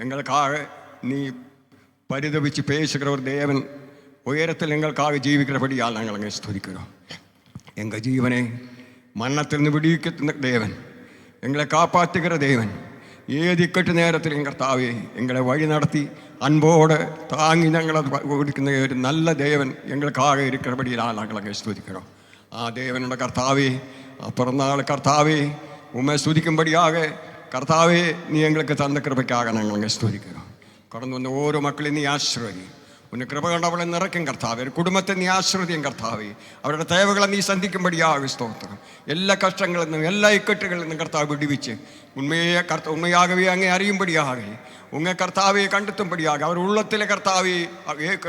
எங்களுக்காக நீ பரிதவிச்சு பேசுகிற ஒரு தேவன், உயரத்தில் எங்களுக்காக ஜீவிக்கிறபடியால் நாங்கள் அங்கே ஸ்துதிக்கிறோம். எங்கள் ஜீவனை மரணத்திலிருந்து விடுவிக்கிற தேவன், எங்களை காப்பாற்றுகிற தேவன், ஏது இக்கட்டு நேரத்தில் எங்கள் கர்த்தாவே எங்களை வழி நடத்தி அன்போடு தாங்கி நாங்கள் கொடுக்கிற ஒரு நல்ல தேவன் எங்களுக்காக இருக்கிறபடியால் நாங்கள் அங்கே ஸ்துதிக்கிறோம். தேவனோட கர்த்தாவே, பிறந்தநாள் கர்த்தாவே, உண்மை ஸ்துதிக்கும்படியாக கர்த்தாவே நீ எங்களுக்கு தந்த கிருபைக்காக நாங்கள் அங்கே ஸ்துதிக்கிறோம். கடந்து வந்த ஓரோ மக்களையும் நீ ஆசீர்வதி. உன்னை கிருபை கண்டவளை നിറയ്ക്കും കർത്താവേ. കുടുംബത്തെ നീ ആശ്രദിയും കർത്താവേ. അവരുടെ തേവകളെ നീ സന്ധിക്കുമ്പടിയാകെ സ്തോത്രം. എല്ലാ കഷ്ടങ്ങളിൽ നിന്നും എല്ലാ ഇക്കട്ടുകളിൽ നിന്നും കർത്താവ് വിടുവിച്ച് ഉണ്മയാകവേ അങ്ങേ അറിയുമ്പടിയാകെ ഉങ്ങ കർത്താവെ കണ്ടെത്തുമ്പടിയാകെ അവർ ഉള്ളത്തിലെ കർത്താവെ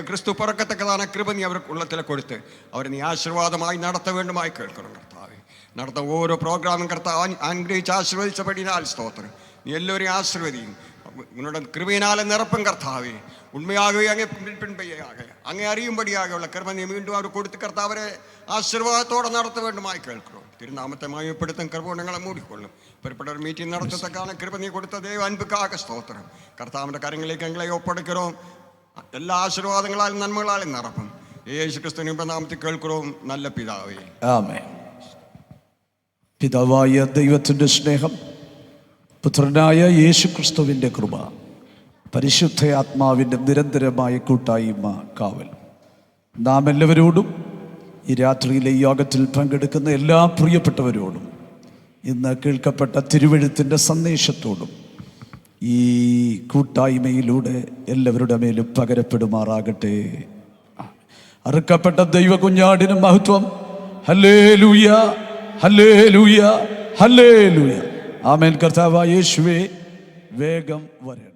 ക്രിസ്തു പിറക്കത്തക്കതാണ് കൃപ നീ അവർക്ക് ഉള്ളത്തിലെ കൊടുത്ത് അവരെ നീ ആശീർവാദമായി നടത്ത വേണ്ടുമായി കേൾക്കണം കർത്താവെ. നടത്തുന്ന ഓരോ പ്രോഗ്രാമും കർത്താവ് അനുഗ്രഹിച്ച് ആശീർവദിച്ചപടിയാൽ സ്തോത്രം. നീ എല്ലാവരെയും ആശീർവദിയും. உன்னோட கிருபையினால நிரப்பும் கர்த்தாவே. உண்மையாகவே அங்கே பின்பையாக அங்கே அறியும்படியாக உள்ள கிருபை நீ மீண்டும் அவர் கொடுத்து கர்த்தாவரை ஆசீர்வாதத்தோடு நடத்த வேண்டுமாய் கேட்கிறோம். திருநாமத்தை மகிமைப்படுத்தும் கிருபை மூடிக்கொள்ளும். பெறப்பட்ட ஒரு மீட்டிங் நடத்தத்தக்கான கிருபை நீ கொடுத்த தேவ அன்புக்காக ஸ்தோத்திரம். கர்த்தாவிന്റെ கரங்களிലേക്ക് எங்களை ஒப்படைக்கிறோம். எல்லா ஆசீர்வாதங்களாலும் நன்மைகளாலும் நிரப்பும். യേശു ക്രിസ്തുവിന്റെ നാമത്തിൽ കേൾக்கிறோம் നല്ല പിതാവേ. ആമേൻ. പിതാവായ ദൈവത്തിന്റെ സ്നേഹം, പുത്രനായ യേശു ക്രിസ്തുവിൻ്റെ കൃപ, പരിശുദ്ധ ആത്മാവിൻ്റെ നിരന്തരമായ കൂട്ടായ്മ, കാവൽ നാം എല്ലാവരോടും ഈ രാത്രിയിലെ യോഗത്തിൽ പങ്കെടുക്കുന്ന എല്ലാ പ്രിയപ്പെട്ടവരോടും ഇന്ന് കേൾക്കപ്പെട്ട തിരുവെഴുത്തിൻ്റെ സന്ദേശത്തോടും ഈ കൂട്ടായ്മയിലൂടെ എല്ലാവരുടെ മേലും പകരപ്പെടുമാറാകട്ടെ. അറുക്കപ്പെട്ട ദൈവ കുഞ്ഞാടിന് മഹത്വം. ഹല്ലേലൂയ, ഹല്ലേലൂയ, ഹല്ലേലൂയ. ആമേൻ. കർത്താവായ യേശുവേ, വേഗം വരണം.